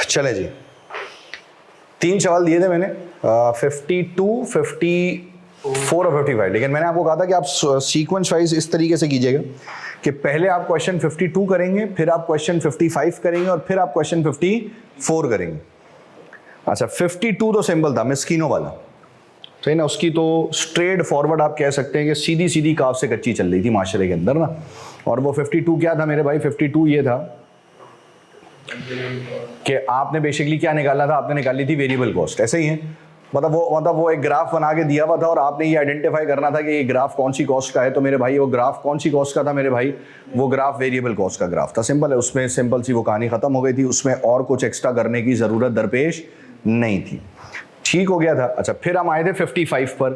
चले जी, 3 सवाल दिए थे मैंने, 52, 54 और 55, लेकिन मैंने आपको कहा था कि आप सीक्वेंस वाइज इस तरीके से कीजिएगा कि पहले आप क्वेश्चन 52 करेंगे, फिर आप क्वेश्चन 55 करेंगे और फिर आप क्वेश्चन 54 करेंगे। अच्छा, 52 तो सिंपल था, मिस्कीनो वाला, सही ना, उसकी तो स्ट्रेट फॉरवर्ड आप कह सकते हैं कि सीधी सीधी काफ से कच्ची चल रही थी माशरे के अंदर ना। और वो 52 क्या था मेरे भाई, 52 ये था कि आपने बेसिकली क्या निकाला था, आपने निकाली थी वेरिएबल कॉस्ट, ऐसे ही है, मतलब वो एक ग्राफ बना के दिया हुआ था और आपने ये आइडेंटिफाई करना था कि ये ग्राफ कौन सी कॉस्ट का है। तो मेरे भाई वो ग्राफ कौन सी कॉस्ट का था मेरे भाई, वो ग्राफ वेरिएबल कॉस्ट का ग्राफ था। सिंपल है, उसमें सिंपल सी वो कहानी खत्म हो गई थी, उसमें और कुछ एक्स्ट्रा करने की जरूरत दरपेश नहीं थी, ठीक हो गया था। अच्छा, फिर हम आए थे 55 पर।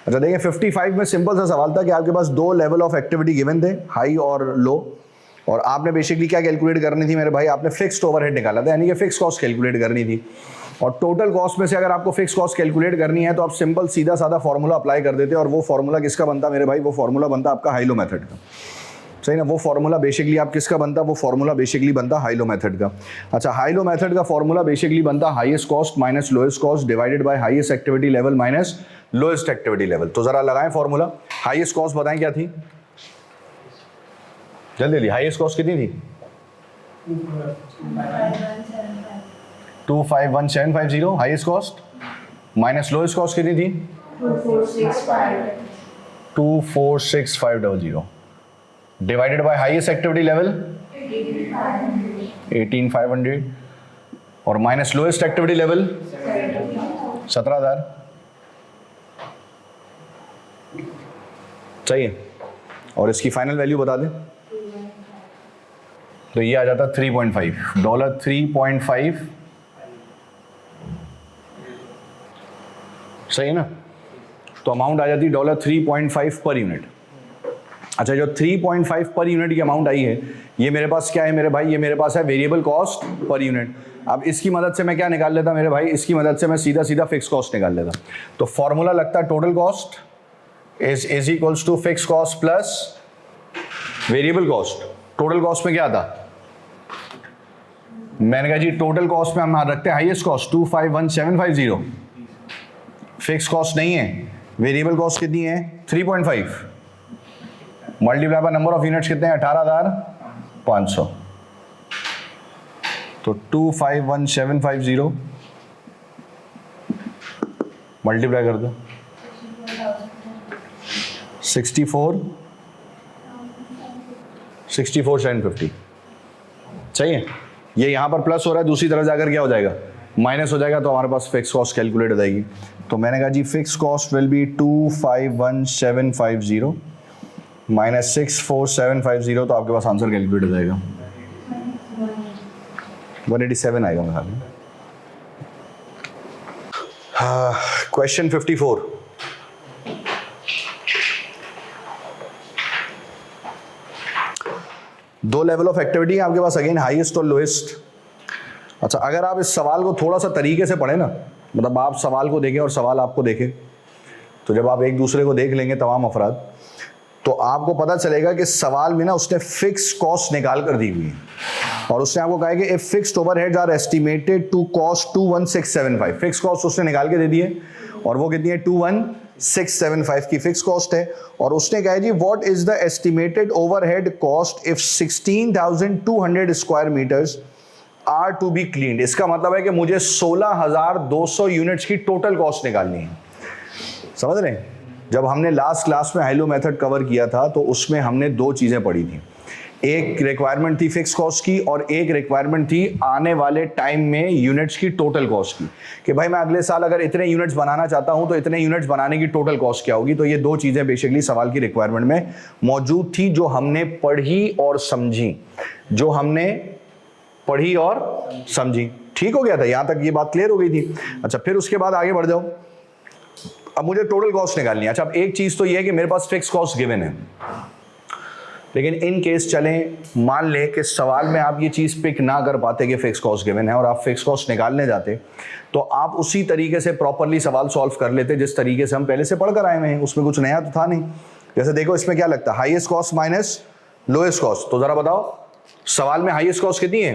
अच्छा देखिए, 55 में सिंपल सा सवाल था कि आपके पास 2 लेवल ऑफ एक्टिविटी गिवन थे, हाई और लो, और आपने बेसिकली क्या कैलकुलेट करनी थी मेरे भाई, आपने फिक्स्ड ओवरहेड निकाला था, यानी कि फिक्स कॉस्ट कैलकुलेट करनी थी। और टोटल कॉस्ट में से अगर आपको फिक्स कॉस्ट कैलकुलेट करनी है तो आप सिंपल सीधा साधा फॉर्मूला अप्लाई कर देते, और वो फॉर्मूला किसका बनता मेरे भाई, वो फॉर्मूला बनता आपका हाइलो मेथड का, सही ना। वो फॉर्मूला बेसिकली आप किसका बनता, वो फॉर्मूला बेसिकली बनता हाइलो मेथड का। अच्छा, हाइलो मेथड का फॉर्मूला बेसिकली बनता highest cost minus lowest cost divided by highest activity level minus lowest activity level. तो जरा लगाएं फॉर्मूला। हाईएस्ट कॉस्ट बताएं क्या थी, जल्दी जल्दी, हाईएस्ट कॉस्ट कितनी थी, 251,750 highest cost, minus lowest cost कितनी थी 246,500 divided by highest activity level 18,500 और माइनस लोएस्ट एक्टिविटी लेवल 17,000, सही है। और इसकी फाइनल वैल्यू बता दें तो ये आ जाता $3.5, 3.5, सही है ना। तो अमाउंट आ जाती $3.5 पर यूनिट। अच्छा, जो 3.5 पर यूनिट की अमाउंट आई है, ये मेरे पास क्या है मेरे भाई, ये मेरे पास है वेरिएबल कॉस्ट पर यूनिट। अब इसकी मदद से मैं क्या निकाल लेता मेरे भाई, इसकी मदद से मैं सीधा सीधा फिक्स कॉस्ट निकाल लेता। तो फॉर्मूला लगता है total cost is equals to fix cost plus variable cost. Total cost में क्या था, मैंने कहा जी टोटल कॉस्ट में हम रखते हैं हाईएस्ट कॉस्ट 251,750, फिक्स कॉस्ट नहीं है, वेरिएबल कॉस्ट कितनी है 3.5, multiply by number of units कितने हैं 18,500। तो 251,750 मल्टीप्लाई कर दो 64,750, सही है। ये यहां पर प्लस हो रहा है, दूसरी तरफ जाकर क्या हो जाएगा, माइनस हो जाएगा, तो हमारे पास फिक्स कॉस्ट कैलकुलेट हो जाएगी। तो मैंने कहा जी fix cost will be 251,750 minus 64,750, तो आपके पास आंसर कैलकुलेट हो जाएगा 187 आएगा मेरे ख्याल में। क्वेश्चन 54, दो लेवल ऑफ एक्टिविटी है आपके पास, अगेन हाईएस्ट और लोएस्ट। अच्छा, अगर आप इस सवाल को थोड़ा सा तरीके से पढ़े ना, मतलब आप सवाल को देखें और सवाल आपको देखें, तो जब आप एक दूसरे को देख लेंगे तमाम अफराद, तो आपको पता चलेगा कि सवाल में ना उसने फिक्स कॉस्ट निकाल कर दी हुई है, और उसने आपको कहा है कि if fixed overheads are estimated to cost 21675, fix cost उसने निकाल के दे दी है, और वो कितनी है 21675 की फिक्स कॉस्ट है। और उसने कहा है जी what is the estimated overhead cost if 16,200 square metres are to be cleaned. इसका मतलब है कि मुझे 16,200 यूनिट्स की टोटल कॉस्ट निकालनी है, समझ रहे हैं। जब हमने लास्ट क्लास में हाइलो मेथड कवर किया था तो उसमें हमने 2 चीजें पढ़ी थी, एक रिक्वायरमेंट थी फिक्स कॉस्ट की और एक रिक्वायरमेंट थी आने वाले टाइम में यूनिट्स की टोटल कॉस्ट की, कि भाई मैं अगले साल अगर इतने यूनिट्स बनाना चाहता हूं तो इतने यूनिट्स बनाने की टोटल कॉस्ट क्या होगी। तो ये 2 चीजें बेसिकली सवाल की रिक्वायरमेंट में मौजूद थी, जो हमने पढ़ी और समझी, जो हमने पढ़ी और समझी। ठीक हो गया था, यहां तक ये बात क्लियर हो गई थी। अच्छा, फिर उसके बाद आगे बढ़ जाओ, अब मुझे टोटल कॉस्ट निकालनी है। अच्छा, अब एक चीज तो ये है कि मेरे पास फिक्स कॉस्ट गिवन है, लेकिन इन केस चलें, मान लें कि सवाल में आप ये चीज पिक ना कर पाते कि फिक्स कॉस्ट गिवन है और आप फिक्स कॉस्ट निकालने जाते, तो आप उसी तरीके से प्रॉपरली सवाल सॉल्व कर लेते जिस तरीके से हम पहले से पढ़कर आए हुए हैं, उसमें कुछ नया तो था नहीं। जैसे देखो इसमें क्या लगता है, highest cost minus lowest cost. तो जरा बताओ सवाल में हाईएस्ट कॉस्ट कितनी है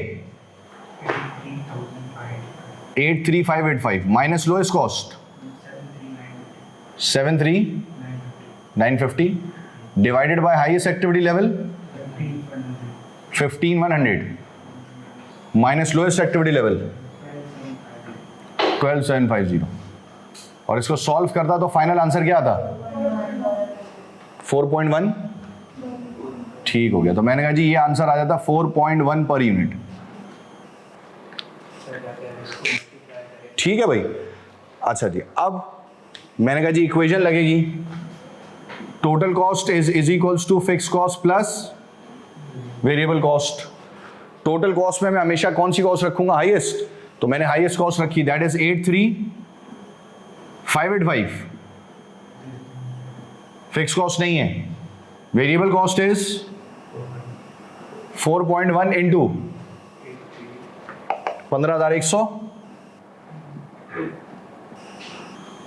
83585 minus lowest cost 73950 divided by highest activity level 15100 minus lowest activity level 12750 और इसको सॉल्व करता तो फाइनल आंसर क्या आता 4.1। ठीक हो गया, तो मैंने कहा जी ये आंसर आ जाता 4.1 पर यूनिट। ठीक है भाई। अच्छा जी, अब मैंने कहा जी इक्वेशन लगेगी total cost is equals to fix cost plus variable cost. Total cost में मैं हमेशा कौन सी कॉस्ट रखूंगा, हाईएस्ट, तो मैंने हाईएस्ट कॉस्ट रखी, दैट इज 83585। फिक्स कॉस्ट नहीं है, वेरिएबल कॉस्ट इज 4.1 इंटू 15,100।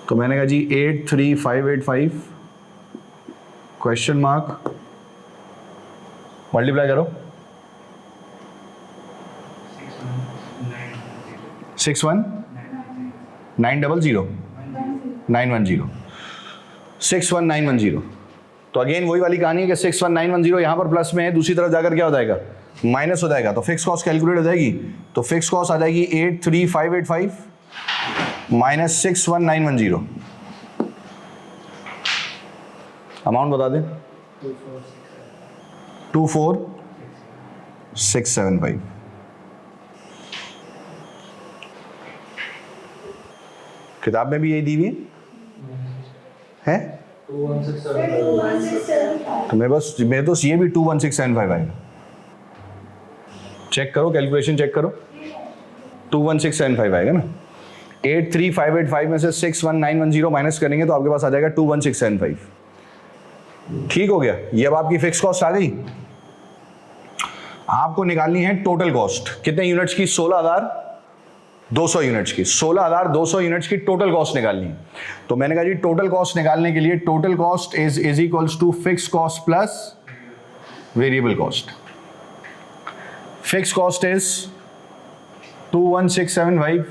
तो मैंने कहा जी 83585 क्वेश्चन मार्क मल्टीप्लाई करो 61910 61910। तो अगेन वही वाली कहानी है कि 61910 यहां पर प्लस में है, दूसरी तरफ जाकर क्या हो जाएगा, माइनस हो जाएगा। तो फिक्स कॉस्ट कैलकुलेट हो जाएगी, तो फिक्स कॉस्ट आ जाएगी 83585 माइनस 61910। अमाउंट बता दें 24675। किताब में भी यही दी हुई है, तो मेरे तो ये भी 21675 आएगा। चेक करो, कैलकुलेशन चेक करो, 21675 आएगा ना। 83585 में से 61910 माइनस करेंगे तो आपके पास आ जाएगा 21675। ठीक हो गया, ये अब आपकी फिक्स कॉस्ट आ गई। आपको निकालनी है टोटल कॉस्ट, कितने यूनिट्स की, 16,200 यूनिट्स की। 16,200 यूनिट्स की टोटल कॉस्ट निकालनी है। तो मैंने कहा जी टोटल कॉस्ट निकालने के लिए total cost is equals to fix cost plus variable cost. Fix cost is 21675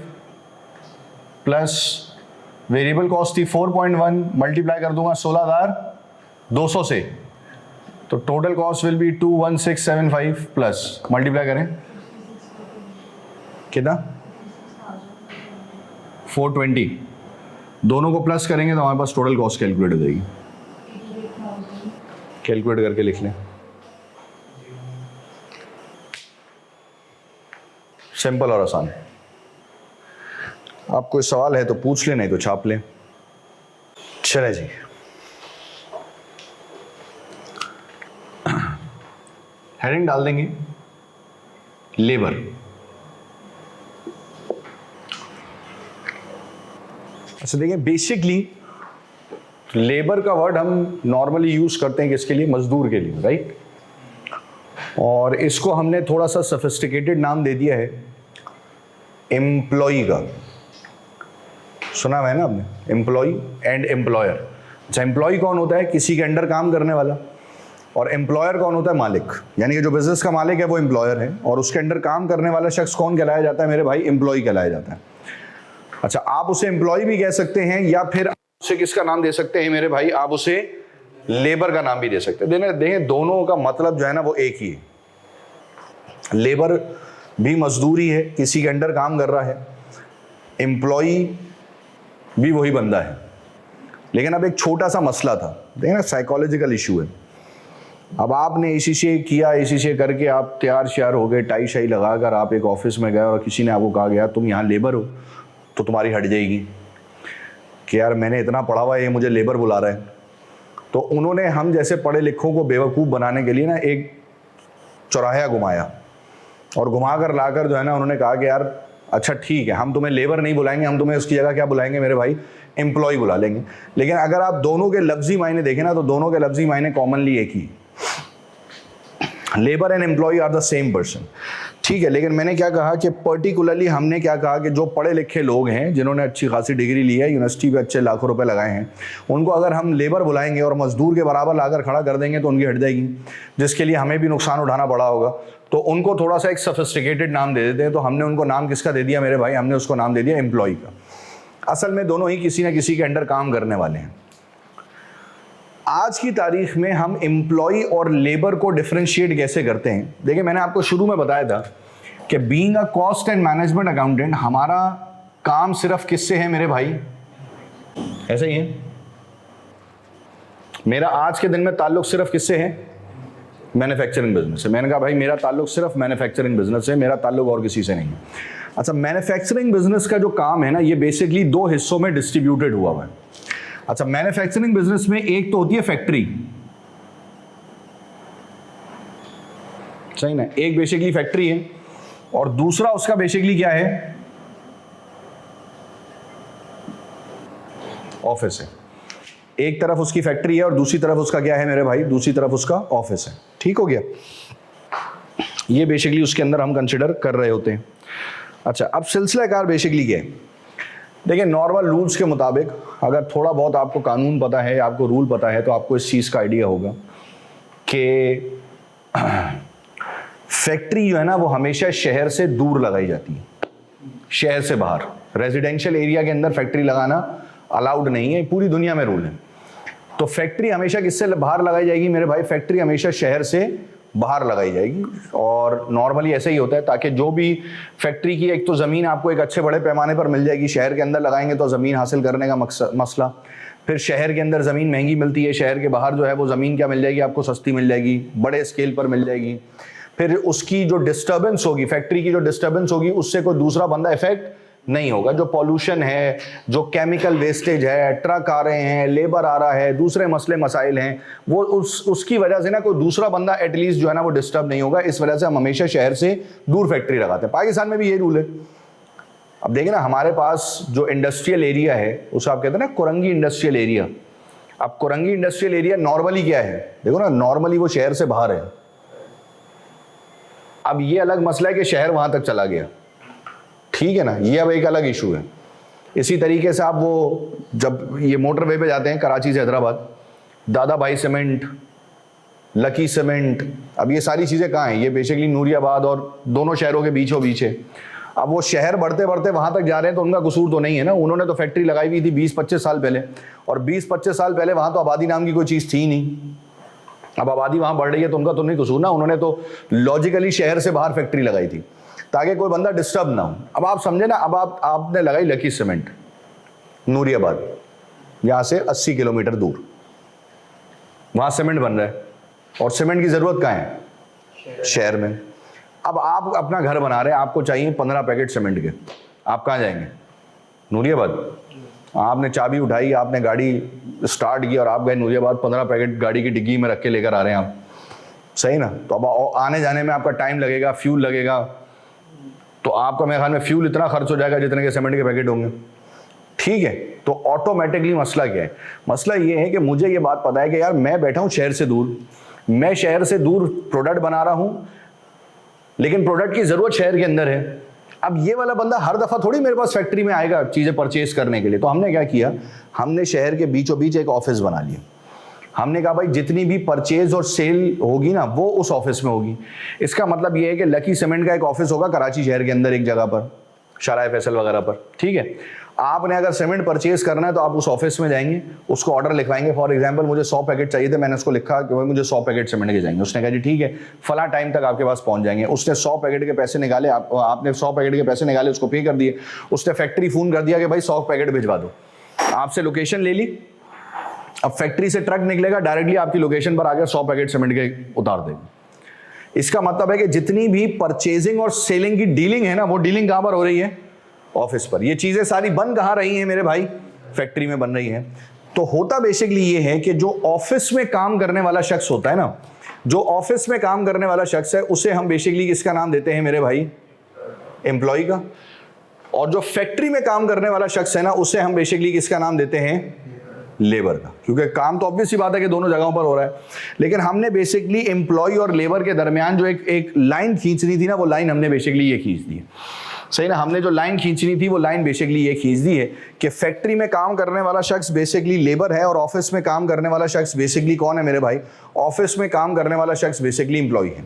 plus variable cost थी 4.1, मल्टीप्लाई कर दूंगा 16,200 से, तो total cost will be 21675 plus multiply करें कितना 420, दोनों को प्लस करेंगे तो हमारे पास टोटल कॉस्ट कैलकुलेट हो जाएगी। कैलकुलेट करके लिख लें, सिंपल और आसान। आप कोई सवाल है तो पूछ लें, नहीं तो छाप लें। चले जी, हेडिंग डाल देंगे लेबर। अच्छा देखिए, बेसिकली लेबर का वर्ड हम नॉर्मली यूज करते हैं किसके लिए, मजदूर के लिए, राइट। और इसको हमने थोड़ा सा सोफिस्टिकेटेड नाम दे दिया है एम्प्लॉई का। सुना है ना आपने, एम्प्लॉई एंड एम्प्लॉयर। अच्छा, एम्प्लॉई कौन होता है, किसी के अंडर काम करने वाला, और एम्प्लॉयर कौन होता है, मालिक। यानी कि जो बिजनेस का मालिक है वो एम्प्लॉयर है, और उसके अंडर काम करने वाला शख्स कौन कहलाया जाता है, मेरे भाई, एम्प्लॉई कहलाया जाता है। अच्छा, आप उसे एम्प्लॉय भी कह सकते हैं, या फिर उसे किसका नाम दे सकते हैं मेरे भाई, आप उसे लेबर का नाम भी दे सकते हैं। देखें, दोनों का मतलब जो है ना वो एक ही है। लेबर भी मजदूरी है, किसी के अंडर काम कर रहा है, एम्प्लॉय भी वही बंदा है। लेकिन अब एक छोटा सा मसला था, देखिए ना, साइकोलॉजिकल इशू है। अब आपने इसी से करके आप तैयार श्यार हो गए, टाई शाई लगाकर आप एक ऑफिस में गए और किसी ने आपको कहा गया तुम यहाँ लेबर हो, तो तुम्हारी हट जाएगी कि यार मैंने इतना पढ़ा हुआ है, ये मुझे लेबर बुला रहा है। तो उन्होंने हम जैसे पढ़े लिखों को बेवकूफ़ बनाने के लिए ना एक चौराहा घुमाया, और घुमा कर लाकर जो है ना उन्होंने कहा कि यार अच्छा ठीक है, हम तुम्हें लेबर नहीं बुलाएंगे, हम तुम्हें उसकी जगह क्या बुलाएंगे मेरे भाई, एम्प्लॉय बुला लेंगे। लेकिन अगर आप दोनों के लफ्जी मायने देखें ना, तो दोनों के लफ्जी मायने कॉमनली एक ही, labour and employ are the same person. ठीक है, लेकिन मैंने क्या कहा कि पर्टिकुलरली हमने क्या कहा कि जो पढ़े लिखे लोग हैं, जिन्होंने अच्छी खासी डिग्री ली है, यूनिवर्सिटी पे अच्छे लाखों रुपए लगाए हैं, उनको अगर हम लेबर बुलाएंगे और मजदूर के बराबर लाकर खड़ा कर देंगे तो उनकी हट जाएगी, जिसके लिए हमें भी नुकसान उठाना पड़ा होगा। तो उनको थोड़ा सा एक सोफिस्टिकेटेड नाम दे देते हैं। तो हमने उनको नाम किसका दे दिया मेरे भाई? हमने उसको नाम दे दिया एम्प्लॉय का। असल में दोनों ही किसी ना किसी के अंडर काम करने वाले हैं। आज की तारीख में हम एम्प्लॉय और लेबर को डिफरेंशिएट कैसे करते हैं? देखिए, मैंने आपको शुरू में बताया था कि being a cost and management accountant, हमारा काम सिर्फ किससे है मेरे भाई? ऐसा ही है। मेरा आज के दिन में ताल्लुक सिर्फ किससे है? मैन्युफैक्चरिंग बिजनेस से। मैंने कहा भाई मेरा ताल्लुक सिर्फ मैन्युफैक्चरिंग बिजनेस से, मेरा ताल्लुक और किसी से नहीं है। अच्छा, मैन्युफैक्चरिंग बिजनेस का जो काम है ना, ये बेसिकली दो हिस्सों में डिस्ट्रीब्यूटेड हुआ है। अच्छा, मैन्युफैक्चरिंग बिजनेस में एक तो होती है फैक्ट्री, सही ना? एक बेसिकली फैक्ट्री है और दूसरा उसका बेसिकली क्या है? ऑफिस है। एक तरफ उसकी फैक्ट्री है और दूसरी तरफ उसका क्या है मेरे भाई? दूसरी तरफ उसका ऑफिस है। ठीक हो गया? ये बेसिकली उसके अंदर हम कंसिडर कर रहे होते हैं। अच्छा, अब सिलसिलाकार बेसिकली क्या है? देखिए, नॉर्मल रूल्स के मुताबिक अगर थोड़ा बहुत आपको कानून पता है, आपको रूल पता है, तो आपको इस चीज़ का आइडिया होगा कि फैक्ट्री जो है ना वो हमेशा शहर से दूर लगाई जाती है, शहर से बाहर। रेजिडेंशियल एरिया के अंदर फैक्ट्री लगाना अलाउड नहीं है, पूरी दुनिया में रूल है। तो फैक्ट्री हमेशा किससे बाहर लगाई जाएगी मेरे भाई? फैक्ट्री हमेशा शहर से बाहर लगाई जाएगी। और नॉर्मली ऐसा ही होता है, ताकि जो भी फैक्ट्री की एक तो ज़मीन आपको एक अच्छे बड़े पैमाने पर मिल जाएगी। शहर के अंदर लगाएंगे तो ज़मीन हासिल करने का मसला, फिर शहर के अंदर ज़मीन महंगी मिलती है, शहर के बाहर जो है वो ज़मीन क्या मिल जाएगी आपको? सस्ती मिल जाएगी, बड़े स्केल पर मिल जाएगी। फिर उसकी जो डिस्टर्बेंस होगी, फैक्ट्री की जो डिस्टर्बेंस होगी, उससे कोई दूसरा बंदा इफेक्ट नहीं होगा। जो पॉल्यूशन है, जो केमिकल वेस्टेज है, ट्रक आ रहे हैं, लेबर आ रहा है, दूसरे मसले मसाइल हैं, वो उसकी वजह से ना कोई दूसरा बंदा एटलीस्ट जो है ना वो डिस्टर्ब नहीं होगा। इस वजह से हम हमेशा शहर से दूर फैक्ट्री लगाते हैं। पाकिस्तान में भी ये रूल है। अब देखिए ना, हमारे पास जो इंडस्ट्रियल एरिया है उसे आप कहते हैं ना कुरंगी इंडस्ट्रियल एरिया। अब कुरंगी इंडस्ट्रियल एरिया नॉर्मली क्या है? देखो ना, नॉर्मली वो शहर से बाहर है। अब ये अलग मसला है कि शहर वहां तक चला गया, ठीक है ना, ये अब एक अलग इशू है। इसी तरीके से आप वो जब ये मोटरवे पे जाते हैं कराची से हैदराबाद, दादा भाई सीमेंट, लकी सीमेंट, अब ये सारी चीज़ें कहाँ हैं? ये बेसिकली नूरियाबाद और दोनों शहरों के बीचों बीच है। अब वो शहर बढ़ते बढ़ते वहाँ तक जा रहे हैं तो उनका कसूर तो नहीं है ना, उन्होंने तो फैक्ट्री लगाई हुई थी 20-25 साल पहले, और 20-25 साल पहले वहाँ तो आबादी नाम की कोई चीज़ थी नहीं। अब आबादी वहाँ बढ़ रही है तो उनका तो नहीं कसूर ना, उन्होंने तो लॉजिकली शहर से बाहर फैक्ट्री लगाई थी ताकि कोई बंदा डिस्टर्ब ना हो। अब आप समझे ना, अब आपने लगाई लकी सीमेंट नूरियाबाद, यहाँ से 80 किलोमीटर दूर, वहाँ सीमेंट बन रहा है और सीमेंट की ज़रूरत कहाँ है? शहर में। अब आप अपना घर बना रहे हैं, आपको चाहिए 15 पैकेट सीमेंट के, आप कहाँ जाएंगे? नूरियाबाद। आपने चाबी उठाई, आपने गाड़ी स्टार्ट की और आप गए नूरियाबाद, 15 पैकेट गाड़ी की डिग्गी में रख के लेकर आ रहे हैं आप, सही ना? तो अब आने जाने में आपका टाइम लगेगा, फ्यूल लगेगा, तो आपका मेरे ख्याल में फ्यूल इतना खर्च हो जाएगा जितने के सीमेंट के पैकेट होंगे, ठीक है? तो ऑटोमेटिकली मसला क्या है? मसला ये है कि मुझे ये बात पता है कि यार मैं बैठा हूँ शहर से दूर, मैं शहर से दूर प्रोडक्ट बना रहा हूँ, लेकिन प्रोडक्ट की ज़रूरत शहर के अंदर है। अब ये वाला बंदा हर दफ़ा थोड़ी मेरे पास फैक्ट्री में आएगा चीज़ें परचेज करने के लिए। तो हमने क्या किया, हमने शहर के बीचों बीच एक ऑफिस बना लिया। हमने कहा भाई जितनी भी परचेज और सेल होगी ना वो उस ऑफिस में होगी। इसका मतलब ये है कि लकी सीमेंट का एक ऑफिस होगा कराची शहर के अंदर एक जगह पर, शराय फैसल वगैरह पर, ठीक है? आपने अगर सीमेंट परचेज करना है तो आप उस ऑफिस में जाएंगे, उसको ऑर्डर लिखवाएंगे। फॉर एग्जांपल मुझे 100 पैकेट चाहिए थे, मैंने उसको लिखा कि भाई मुझे 100 पैकेट सीमेंट के जाएंगे। उसने कहा जी ठीक है, फला टाइम तक आपके पास पहुंच जाएंगे। उसने 100 पैकेट के पैसे निकाले, आपने 100 पैकेट के पैसे निकाले, उसको पे कर दिए। उसने फैक्ट्री फ़ोन कर दिया कि भाई 100 पैकेट भिजवा दो, आपसे लोकेशन ले ली। अब फैक्ट्री से ट्रक निकलेगा, डायरेक्टली आपकी लोकेशन पर आकर 100 पैकेट सीमेंट के उतार देगा। इसका मतलब है कि जितनी भी परचेजिंग और सेलिंग की डीलिंग है ना, वो डीलिंग कहां पर हो रही है? ऑफिस पर। ये चीजें सारी बन कहां रही हैं मेरे भाई? फैक्ट्री में बन रही हैं। तो होता बेसिकली ये है कि जो ऑफिस में काम करने वाला शख्स होता है ना, जो ऑफिस में काम करने वाला शख्स है, उसे हम बेसिकली किसका नाम देते हैं मेरे भाई? एम्प्लॉय का। और जो फैक्ट्री में काम करने वाला शख्स है ना, उसे हम बेसिकली किसका नाम देते हैं? लेबर का। क्योंकि काम तो ऑब्वियस सी बात है कि दोनों जगहों पर हो रहा है, लेकिन हमने बेसिकली एम्प्लॉय और लेबर के दरमियान जो एक लाइन खींचनी थी ना, वो लाइन हमने बेसिकली ये खींच दी है, सही ना? हमने जो लाइन खींचनी थी वो लाइन बेसिकली ये खींच दी है कि फैक्ट्री में काम करने वाला शख्स बेसिकली लेबर है और ऑफिस में काम करने वाला शख्स बेसिकली कौन है मेरे भाई? ऑफिस में काम करने वाला शख्स बेसिकली एम्प्लॉय है।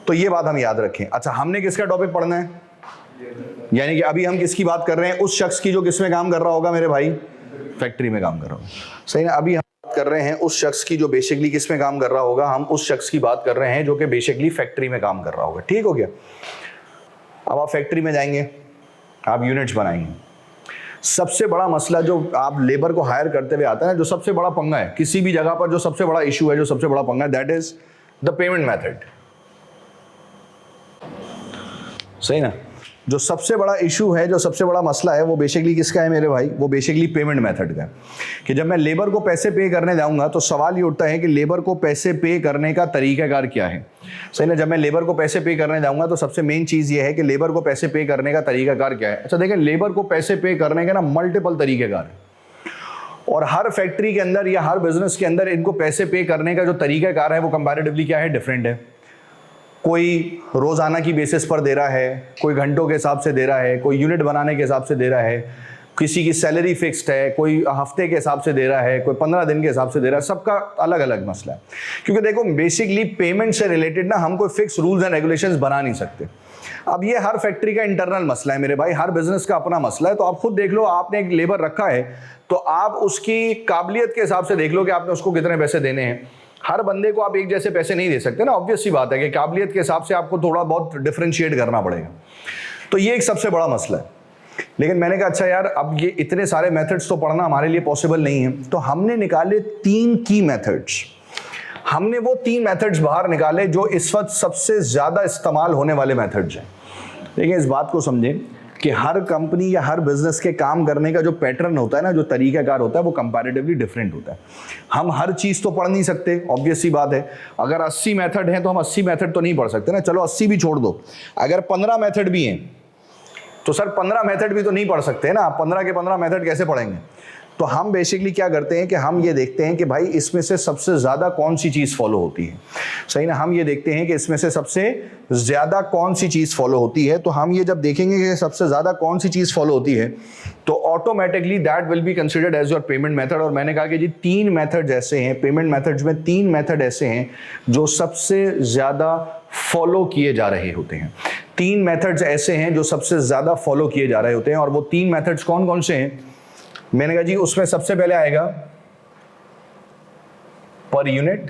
तो ये बात हम याद रखें। अच्छा, हमने किसका टॉपिक पढ़ना है? यानी कि अभी हम किसकी बात कर रहे हैं? उस शख्स की जो किस में काम कर रहा होगा मेरे भाई? फैक्ट्री में काम कर रहा होगा, सही ना? अभी हम बात कर रहे हैं उस शख्स की जो बेसिकली किस में काम कर रहा होगा? हम उस शख्स की बात कर रहे हैं जो कि बेसिकली फैक्ट्री में काम कर रहा होगा। ठीक हो गया? अब आप फैक्ट्री में जाएंगे, आप यूनिट्स बनाएंगे। सबसे बड़ा मसला जो आप लेबर को हायर करते हुए आता है ना, जो सबसे बड़ा पंगा है किसी भी जगह पर, जो सबसे बड़ा इशू है, जो सबसे बड़ा पंगा है, that is the payment method. सही ना? जो सबसे बड़ा इशू है, जो सबसे बड़ा मसला है, वो बेसिकली किसका है मेरे भाई? वो बेसिकली पेमेंट मेथड का है। कि जब मैं लेबर को पैसे पे करने जाऊंगा तो सवाल ये उठता है कि लेबर को पैसे पे करने का तरीकाकार क्या है? सही ना? जब मैं लेबर को पैसे पे करने जाऊंगा तो सबसे मेन चीज ये है कि लेबर को पैसे पे करने का तरीकाकार क्या है। अच्छा देखिए, लेबर को पैसे पे करने के ना मल्टीपल तरीकेकार है, और हर फैक्ट्री के अंदर या हर बिजनेस के अंदर इनको पैसे पे करने का जो तरीकाकार है वो कंपैरेटिवली क्या है? डिफरेंट है। कोई रोजाना की बेसिस पर दे रहा है, कोई घंटों के हिसाब से दे रहा है, कोई यूनिट बनाने के हिसाब से दे रहा है, किसी की सैलरी फिक्स्ड है, कोई हफ्ते के हिसाब से दे रहा है, कोई 15 दिन के हिसाब से दे रहा है। सबका अलग अलग मसला है। क्योंकि देखो, बेसिकली पेमेंट से रिलेटेड ना हम कोई फिक्स रूल्स एंड रेगुलेशंस बना नहीं सकते। अब ये हर फैक्ट्री का इंटरनल मसला है मेरे भाई, हर बिजनेस का अपना मसला है। तो आप खुद देख लो, आपने एक लेबर रखा है तो आप उसकी काबिलियत के हिसाब से देख लो कि आपने उसको कितने पैसे देने हैं। हर बंदे को आप एक जैसे पैसे नहीं दे सकते ना, ऑब्वियस सी बात है कि काबिलियत के हिसाब से आपको थोड़ा बहुत डिफरेंशिएट करना पड़ेगा। तो ये एक सबसे बड़ा मसला है। लेकिन मैंने कहा अच्छा यार, अब ये इतने सारे मेथड्स तो पढ़ना हमारे लिए पॉसिबल नहीं है, तो हमने निकाले 3 की मेथड्स। हमने वो 3 मेथड्स बाहर निकाले जो इस वक्त सबसे ज्यादा इस्तेमाल होने वाले मेथड्स हैं। देखिए, इस बात को समझें कि हर कंपनी या हर बिजनेस के काम करने का जो पैटर्न होता है ना, जो तरीकाकार होता है, वो कंपैरेटिवली डिफरेंट होता है। हम हर चीज तो पढ़ नहीं सकते, ऑब्वियस सी बात है। अगर 80 मेथड हैं तो हम 80 मेथड तो नहीं पढ़ सकते ना। चलो 80 भी छोड़ दो, अगर 15 मेथड भी हैं तो सर 15 मेथड भी तो नहीं पढ़ सकते ना। 15 के 15 मेथड कैसे पढ़ेंगे? तो हम बेसिकली क्या करते हैं कि हम ये देखते हैं कि भाई इसमें से सबसे ज्यादा कौन सी चीज फॉलो होती है। सही ना? हम ये देखते हैं कि इसमें से सबसे ज्यादा कौन सी चीज फॉलो होती है। तो हम ये जब देखेंगे कि सबसे ज्यादा कौन सी चीज फॉलो होती है तो automatically that will be considered as your payment method. और मैंने कहा कि जी 3 मेथड ऐसे हैं, पेमेंट मेथड्स में 3 मेथड ऐसे हैं जो सबसे ज्यादा फॉलो किए जा रहे होते हैं। 3 मेथड्स ऐसे हैं जो सबसे ज्यादा फॉलो किए जा रहे होते हैं। और वो 3 मेथड्स कौन कौन से हैं? मैंने कहा जी उसमें सबसे पहले आएगा पर यूनिट,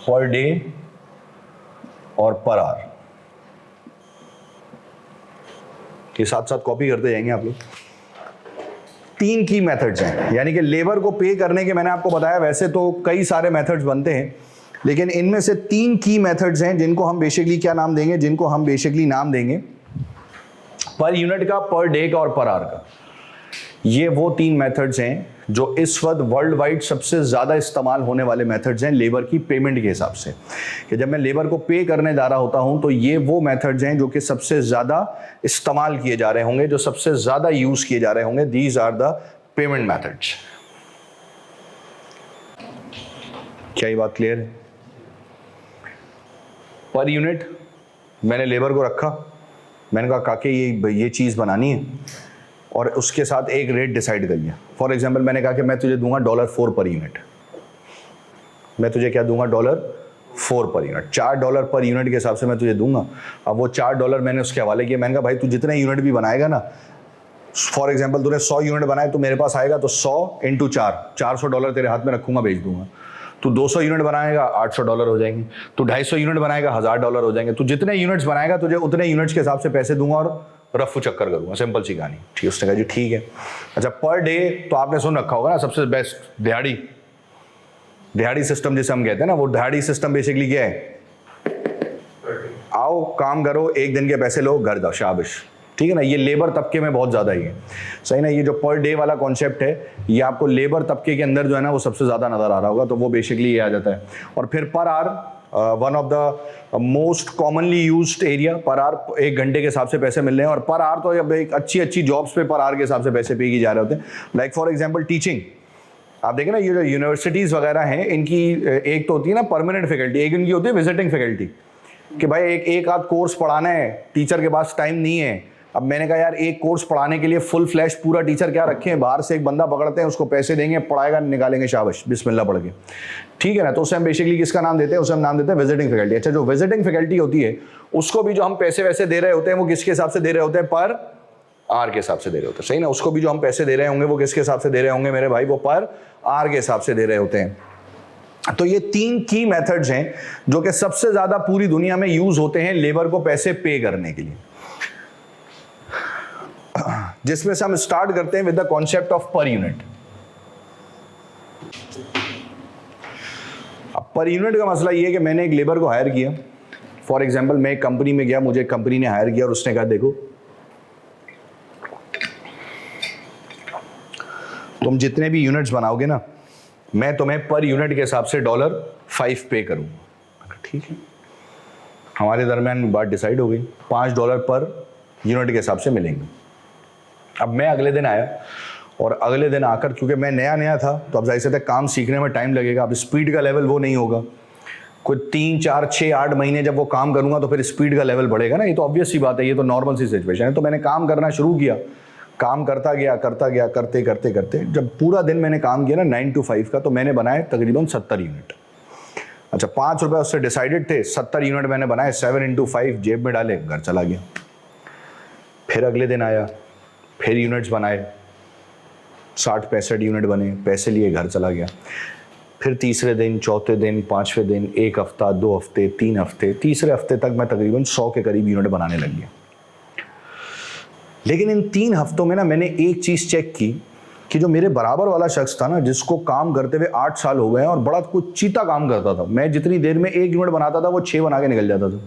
पर डे और पर आवर। ये साथ साथ कॉपी करते जाएंगे आप लोग। 3 की मेथड्स हैं, यानी कि लेबर को पे करने के मैंने आपको बताया वैसे तो कई सारे मेथड्स बनते हैं, लेकिन इनमें से 3 की मेथड्स हैं जिनको हम बेसिकली क्या नाम देंगे? जिनको हम बेसिकली नाम देंगे पर यूनिट का, पर डे का और पर आवर का। ये वो 3 मेथड्स हैं जो इस वक्त वर्ल्ड वाइड सबसे ज्यादा इस्तेमाल होने वाले मेथड्स हैं लेबर की पेमेंट के हिसाब से। कि जब मैं लेबर को पे करने जा रहा होता हूं तो ये वो मेथड्स हैं जो कि सबसे ज्यादा इस्तेमाल किए जा रहे होंगे, जो सबसे ज्यादा यूज किए जा रहे होंगे। These are the payment methods. क्या ये बात क्लियर है? पर यूनिट मैंने लेबर को रखा, मैंने कहा काके ये चीज़ बनानी है और उसके साथ एक रेट डिसाइड कर लिया। फॉर एग्जांपल मैंने कहा कि मैं तुझे दूंगा $4 पर यूनिट। मैं तुझे क्या दूंगा? $4 पर यूनिट। $4 पर यूनिट के हिसाब से मैं तुझे दूंगा। अब वो $4 मैंने उसके हवाले किया। मैंने कहा भाई तू जितने यूनिट भी बनाएगा ना, फॉर एग्जाम्पल तूने 100 यूनिट बनाए तो मेरे पास आएगा तो 100 × 4, $400 तेरे हाथ में रखूंगा, भेज दूंगा। तू 200 यूनिट बनाएगा $800 हो जाएंगे। तू 250 यूनिट बनाएगा $1000 हो जाएंगे। तू जितने यूनिट्स बनाएगा तुझे उतने यूनिट्स के हिसाब से पैसे दूंगा और रफू चक्कर करूंगा। सिंपल सी कहानी। ठीक, उसने कहा जी ठीक है। अच्छा, पर डे तो आपने सुन रखा होगा ना, सबसे बेस्ट दिहाड़ी सिस्टम जिसे हम कहते हैं ना, वो दिहाड़ी सिस्टम बेसिकली क्या है? आओ काम करो, 1 दिन के पैसे लो, घर जाओ, शाबाश। ठीक है ना? ये लेबर तबके में बहुत ज़्यादा ही है। सही ना? ये जो पर डे वाला कॉन्सेप्ट है ये आपको लेबर तबके के अंदर जो है ना वो सबसे ज़्यादा नज़र आ रहा होगा, तो वो बेसिकली ये आ जाता है। और फिर per hour, one of the most commonly used area. Per hour 1 घंटे के हिसाब से पैसे मिल रहे हैं। और पर आवर तो अब एक अच्छी जॉब्स पे पर आवर के हिसाब से पैसे पे किए जा रहे होते हैं। लाइक फॉर एग्जाम्पल टीचिंग, आप देखें ना, ये जो यूनिवर्सिटीज़ वगैरह हैं इनकी एक तो होती है ना परमानेंट फैकल्टी, एक इनकी होती है विजिटिंग फैकल्टी। कि भाई एक आध कोर्स पढ़ाना है, टीचर के पास टाइम नहीं है, अब मैंने कहा यार एक कोर्स पढ़ाने के लिए फुल फ्लैश पूरा टीचर क्या रखे हैं, बाहर से एक बंदा पकड़ते हैं, उसको पैसे देंगे, पढ़ाएगा, निकालेंगे, शाबाश बिस्मिल्लाह पढ़ के, ठीक है ना। तो उसे हम बेसिकली किसका नाम देते हैं, उसे हम नाम देते हैं विजिटिंग फैकल्टी। अच्छा, जो विजिटिंग फैकल्टी होती है उसको भी जो हम पैसे वैसे दे रहे होते हैं वो किसके हिसाब से दे रहे होते हैं, पर आर के हिसाब से दे रहे होते हैं, सही ना। उसको भी जो हम पैसे दे रहे होंगे वो किसके हिसाब से दे रहे होंगे मेरे भाई, वो पर आर के हिसाब से दे रहे होते हैं। तो ये 3 की मेथड्स हैं जो कि सबसे ज्यादा पूरी दुनिया में यूज होते हैं लेबर को पैसे पे करने के लिए, जिसमें से हम स्टार्ट करते हैं with the concept of per unit. अब पर यूनिट का मसला ये है कि मैंने एक लेबर को हायर किया, फॉर एग्जांपल मैं एक कंपनी में गया, मुझे एक कंपनी ने हायर किया और उसने कहा देखो तुम जितने भी यूनिट्स बनाओगे ना, मैं तुम्हें पर यूनिट के हिसाब से $5 पे करूंगा। ठीक है, हमारे दरमियान बात डिसाइड हो गई, $5 पर यूनिट के हिसाब से मिलेंगे। अब मैं अगले दिन आया और अगले दिन आकर, क्योंकि मैं नया नया था तो अब जाहिर सी बात है काम सीखने में टाइम लगेगा, अब स्पीड का लेवल वो नहीं होगा, कोई 3, 4, 6, 8 महीने जब वो काम करूंगा तो फिर स्पीड का लेवल बढ़ेगा ना, ये तो ऑब्वियस सी बात है, ये तो नॉर्मल सी सिचुएशन है। तो मैंने काम करना शुरू किया, काम करता गया करते करते जब पूरा दिन मैंने काम किया ना 9 to 5 का, तो मैंने बनाए तकरीबन 70 यूनिट। अच्छा, ₹5 उससे डिसाइडेड थे, 70 यूनिट मैंने बनाए, 7 into 5 जेब में डाले, घर चला गया। फिर अगले दिन आया, फिर यूनिट्स बनाए, 60-65 यूनिट बने, पैसे लिए, घर चला गया। फिर तीसरे दिन, चौथे दिन, 5वें दिन, 1 हफ्ता, 2 हफ्ते, 3 हफ्ते, तीसरे हफ्ते तक मैं तकरीबन 100 के करीब यूनिट बनाने लग गया। लेकिन इन 3 हफ्तों में ना मैंने एक चीज चेक की कि जो मेरे बराबर वाला शख्स था ना, जिसको काम करते हुए 8 साल हो गए हैं और बड़ा कुछ चीता काम करता था, मैं जितनी देर में 1 यूनिट बनाता था वो 6 बना के निकल जाता था।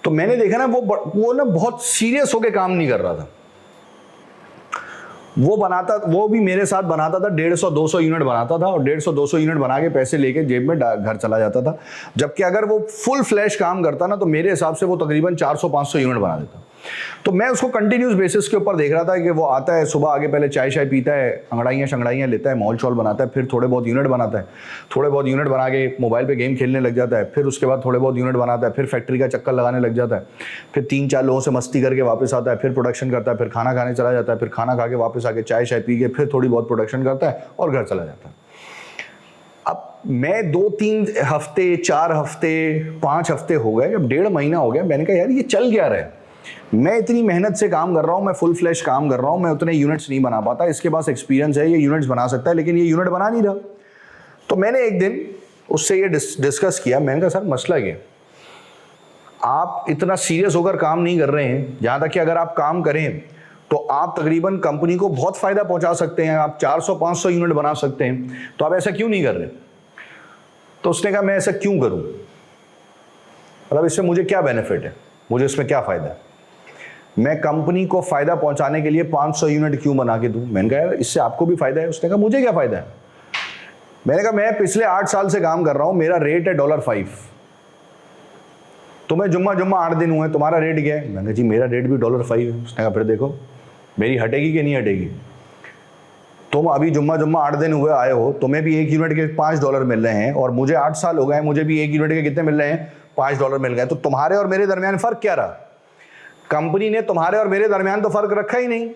तो मैंने देखा ना वो ना बहुत सीरियस होकर काम नहीं कर रहा था, वो भी मेरे साथ बनाता था, 150-200 यूनिट बनाता था और 150-200 यूनिट बना के पैसे लेके जेब में घर चला जाता था। जबकि अगर वो फुल फ्लैश काम करता ना तो मेरे हिसाब से वो तकरीबन 400-500 यूनिट बना देता। तो मैं उसको कंटिन्यूस बेसिस के ऊपर देख रहा था कि वो आता है सुबह, आगे पहले चाय शाय पीता है, अंगड़ाइयाँ लेता है, मॉल शॉल बनाता है, फिर थोड़े बहुत यूनिट बनाता है, थोड़े बहुत यूनिट बना के मोबाइल पे गेम खेलने लग जाता है, फिर उसके बाद थोड़े बहुत यूनिट बनाता है, फिर फैक्ट्री का चक्कर लगाने लग जाता है, फिर 3-4 लोगों से मस्ती करके वापस आता है, फिर प्रोडक्शन करता है, फिर खाना खाने चला जाता है, फिर खाना खा के वापस आके चाय शाय पी के फिर थोड़ी बहुत प्रोडक्शन करता है और घर चला जाता है। अब मैं 2-3 हफ्ते, 4 हफ्ते, 5 हफ्ते हो गए, अब 1.5 महीना हो गया, मैंने कहा यार ये चल क्या रहा है, मैं इतनी मेहनत से काम कर रहा हूँ, मैं फुल फ्लैश काम कर रहा हूँ, मैं उतने यूनिट्स नहीं बना पाता, इसके पास एक्सपीरियंस है, ये यूनिट्स बना सकता है, लेकिन ये यूनिट बना नहीं रहा। तो मैंने एक दिन उससे ये डिस्कस किया, मैंने कहा सर मसला क्या, आप इतना सीरियस होकर काम नहीं कर रहे हैं, यहाँ तक कि अगर आप काम करें तो आप तकरीबन कंपनी को बहुत फायदा पहुंचा सकते हैं, आप 400-500 यूनिट बना सकते हैं, तो आप ऐसा क्यों नहीं कर रहे। तो उसने कहा मैं ऐसा क्यों करूं, मतलब इससे मुझे क्या बेनिफिट है, मुझे इसमें क्या फायदा है, मैं कंपनी को फायदा पहुंचाने के लिए 500 यूनिट क्यों बना के दूं। मैंने कहा यार इससे आपको भी फायदा है। उसने कहा मुझे क्या फायदा है। मैंने कहा मैं पिछले 8 साल से काम कर रहा हूं, मेरा रेट है $5, तुम्हें जुम्मा 8 दिन हुए, तुम्हारा रेट क्या है। मैंने कहा जी मेरा रेट भी $5 है। उसने कहा फिर देखो मेरी हटेगी कि नहीं हटेगी, तुम अभी जुम्मा 8 दिन हुए आए हो, तुम्हें भी 1 यूनिट के $5 मिल रहे हैं और मुझे 8 साल हो गए, मुझे भी 1 यूनिट के कितने मिल रहे हैं, $5 मिल गए। तो तुम्हारे और मेरे दरमियान फर्क क्या रहा, कंपनी ने तुम्हारे और मेरे दरमियान तो फर्क रखा ही नहीं।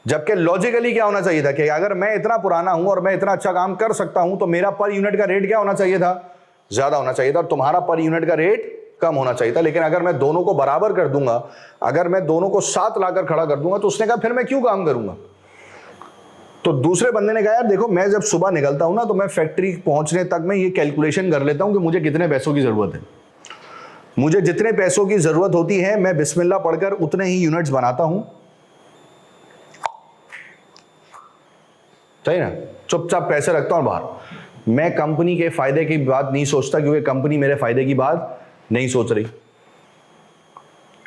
जबकि लॉजिकली क्या होना चाहिए था कि अगर मैं इतना पुराना हूं और मैं इतना अच्छा काम कर सकता हूं तो मेरा पर यूनिट का रेट क्या होना चाहिए था, ज्यादा होना चाहिए था, तुम्हारा पर यूनिट का रेट कम होना चाहिए था। लेकिन अगर मैं दोनों को बराबर कर दूंगा, अगर मैं दोनों को साथ लाकर खड़ा कर दूंगा, तो उसने कहा फिर मैं क्यों काम करूंगा। तो दूसरे बंदे ने कहा यार देखो मैं जब सुबह निकलता हूं ना तो मैं फैक्ट्री पहुंचने तक मैं ये कैलकुलेशन कर लेता हूं कि मुझे कितने पैसों की जरूरत है, मुझे जितने पैसों की जरूरत होती है मैं बिस्मिल्लाह पढ़कर उतने ही यूनिट्स बनाता हूं, सही ना, चुपचाप पैसे रखता हूं बाहर। मैं कंपनी के फायदे की बात नहीं सोचता क्योंकि कंपनी मेरे फायदे की बात नहीं सोच रही।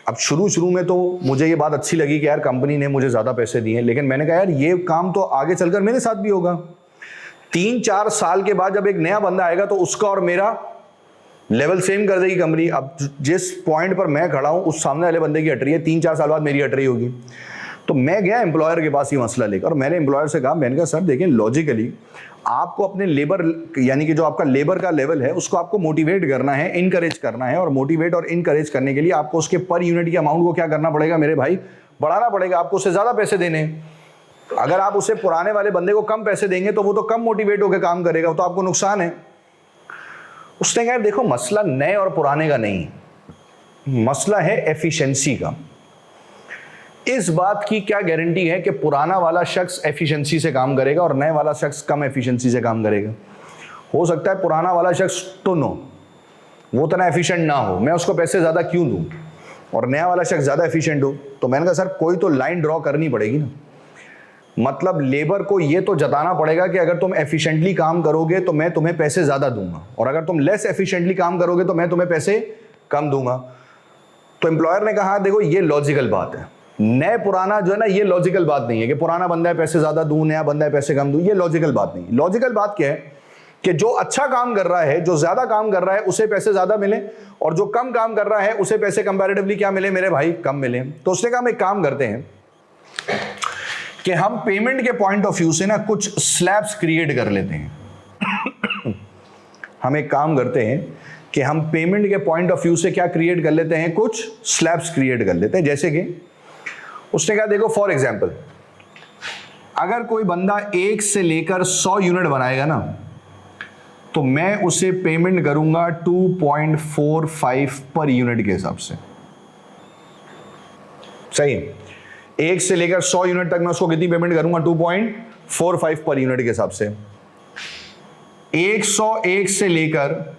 अब शुरू में तो मुझे ये बात अच्छी लगी कि यार कंपनी ने मुझे ज्यादा पैसे दिए, लेकिन मैंने कहा यार ये काम तो आगे चलकर मेरे साथ भी होगा। 3-4 साल के बाद जब एक नया बंदा आएगा तो उसका और मेरा लेवल सेम कर देगी कंपनी। अब जिस पॉइंट पर मैं खड़ा हूं उस सामने वाले बंदे की हट रही है, 3-4 साल बाद मेरी हट रही होगी। तो मैं गया एम्प्लॉयर के पास ये मसला लेकर और मैंने एम्प्लॉयर से कहा, मैंने कहा सर देखिए लॉजिकली आपको अपने लेबर यानी कि जो आपका लेबर का लेवल है उसको आपको मोटिवेट करना है, इनकरेज करना है, और मोटिवेट और इनकरेज करने के लिए आपको उसके पर यूनिट की अमाउंट को क्या करना पड़ेगा मेरे भाई, बढ़ाना पड़ेगा, आपको उससे ज्यादा पैसे देने। अगर आप उसे पुराने वाले बंदे को कम पैसे देंगे तो वो तो कम मोटिवेट होकर काम करेगा, तो आपको नुकसान है। उसने कहा देखो मसला नए और पुराने का नहीं, मसला है एफिशिएंसी का। इस बात की क्या गारंटी है कि पुराना वाला शख्स एफिशिएंसी से काम करेगा और नए वाला शख्स कम एफिशिएंसी से काम करेगा? हो सकता है पुराना वाला शख्स तो वो उतना एफिशिएंट ना हो, मैं उसको पैसे ज्यादा क्यों दूं, और नया वाला शख्स ज्यादा एफिशिएंट हो। तो मैंने कहा सर कोई तो लाइन ड्रॉ करनी पड़ेगी ना, मतलब लेबर को ये तो जताना पड़ेगा कि अगर तुम एफिशिएंटली काम करोगे तो मैं तुम्हें पैसे ज्यादा दूंगा, और अगर तुम लेस एफिशिएंटली काम करोगे तो मैं तुम्हें पैसे कम दूंगा। तो एम्प्लॉयर ने कहा देखो ये लॉजिकल बात है, नए पुराना जो है ना ये लॉजिकल बात नहीं है कि पुराना बंदा है पैसे ज्यादा दूं, नया बंदा है पैसे कम दूं, ये लॉजिकल बात नहीं। लॉजिकल बात क्या है कि जो अच्छा काम कर रहा है, जो ज्यादा काम कर रहा है उसे पैसे ज्यादा मिले, और जो कम काम कर रहा है उसे पैसे कंपैरेटिवली क्या मिले मेरे भाई, कम मिले। तो उसने कहा हम एक काम करते हैं कि हम पेमेंट के पॉइंट ऑफ व्यू से ना कुछ स्लैब्स क्रिएट कर लेते हैं। हम एक काम करते हैं कि हम पेमेंट के पॉइंट ऑफ व्यू से क्या क्रिएट कर लेते हैं, कुछ स्लैब्स क्रिएट कर लेते हैं। जैसे कि उसने कहा देखो फॉर एग्जांपल अगर कोई बंदा 1 से लेकर 100 यूनिट बनाएगा ना तो मैं उसे पेमेंट करूंगा 2.45 पर यूनिट के हिसाब से। सही है, 1 से लेकर 100 यूनिट तक मैं उसको कितनी पेमेंट करूंगा, 2.45 पर यूनिट के हिसाब से। 101 से लेकर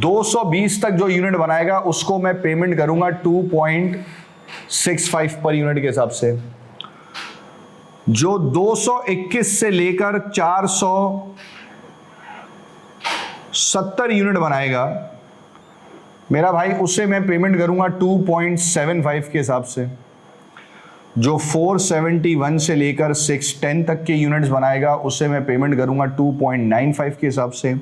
220 तक जो यूनिट बनाएगा उसको मैं पेमेंट करूंगा 2.65 पर यूनिट के हिसाब से। जो 221 से लेकर 470 यूनिट बनाएगा मेरा भाई उसे मैं पेमेंट करूंगा 2.75 के हिसाब से। जो 471 से लेकर 610 तक के यूनिट्स बनाएगा उसे मैं पेमेंट करूंगा 2.95 के हिसाब से।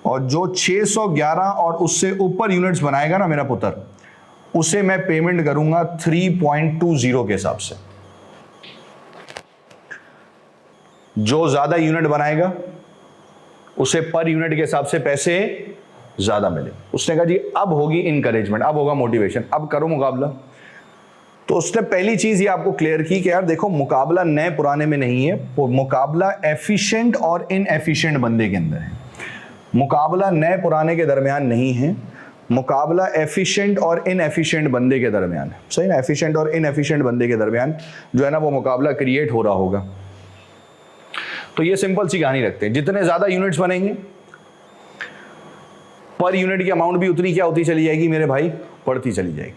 और जो 611 और उससे ऊपर यूनिट्स बनाएगा ना मेरा पुत्र, उसे मैं पेमेंट करूंगा 3.20 के हिसाब से। जो ज्यादा यूनिट बनाएगा उसे पर यूनिट के हिसाब से पैसे ज्यादा मिले। उसने कहा जी अब होगी इनकरेजमेंट, अब होगा मोटिवेशन, अब करो मुकाबला। तो उसने पहली चीज ये आपको क्लियर की कि यार देखो मुकाबला नए पुराने में नहीं है, मुकाबला एफिशिएंट और इनएफिशिएंट बंदे के अंदर है। मुकाबला नए पुराने के दरमियान नहीं है, मुकाबला एफिशिएंट और इनएफिशिएंट बंदे के दरमियान है। सही ना, एफिशिएंट और इनएफिशिएंट बंदे के दरमियान जो है ना वो मुकाबला क्रिएट हो रहा होगा। तो ये सिंपल सी कहानी रखते हैं, जितने ज्यादा यूनिट्स बनेंगे पर यूनिट की अमाउंट भी उतनी क्या होती चली जाएगी मेरे भाई, बढ़ती चली जाएगी।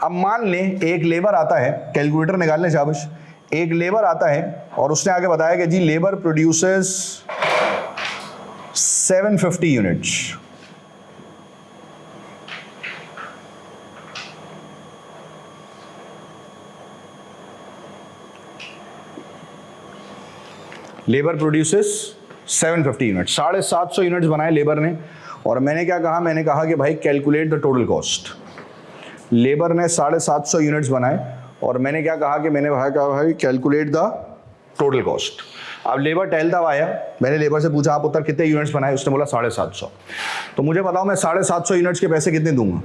अब मान लें एक लेबर आता है, कैलकुलेटर निकाल लें शाबाश, एक लेबर आता है और उसने आगे बताया कि जी labour produces 750 units. Labour produces 750 unit, 750 units बनाए लेबर ने। और मैंने क्या कहा, मैंने कहा कि भाई calculate the total cost. Labour ने 750 यूनिट्स बनाए और मैंने क्या कहा कि मैंने कहा भाई कैलकुलेट द टोटल कॉस्ट। अब लेबर टहलता हुआ आया, मैंने लेबर से पूछा आप उत्तर कितने यूनिट्स बनाए, उसने बोला 750। तो मुझे बताओ मैं 750 यूनिट्स के पैसे कितने दूंगा,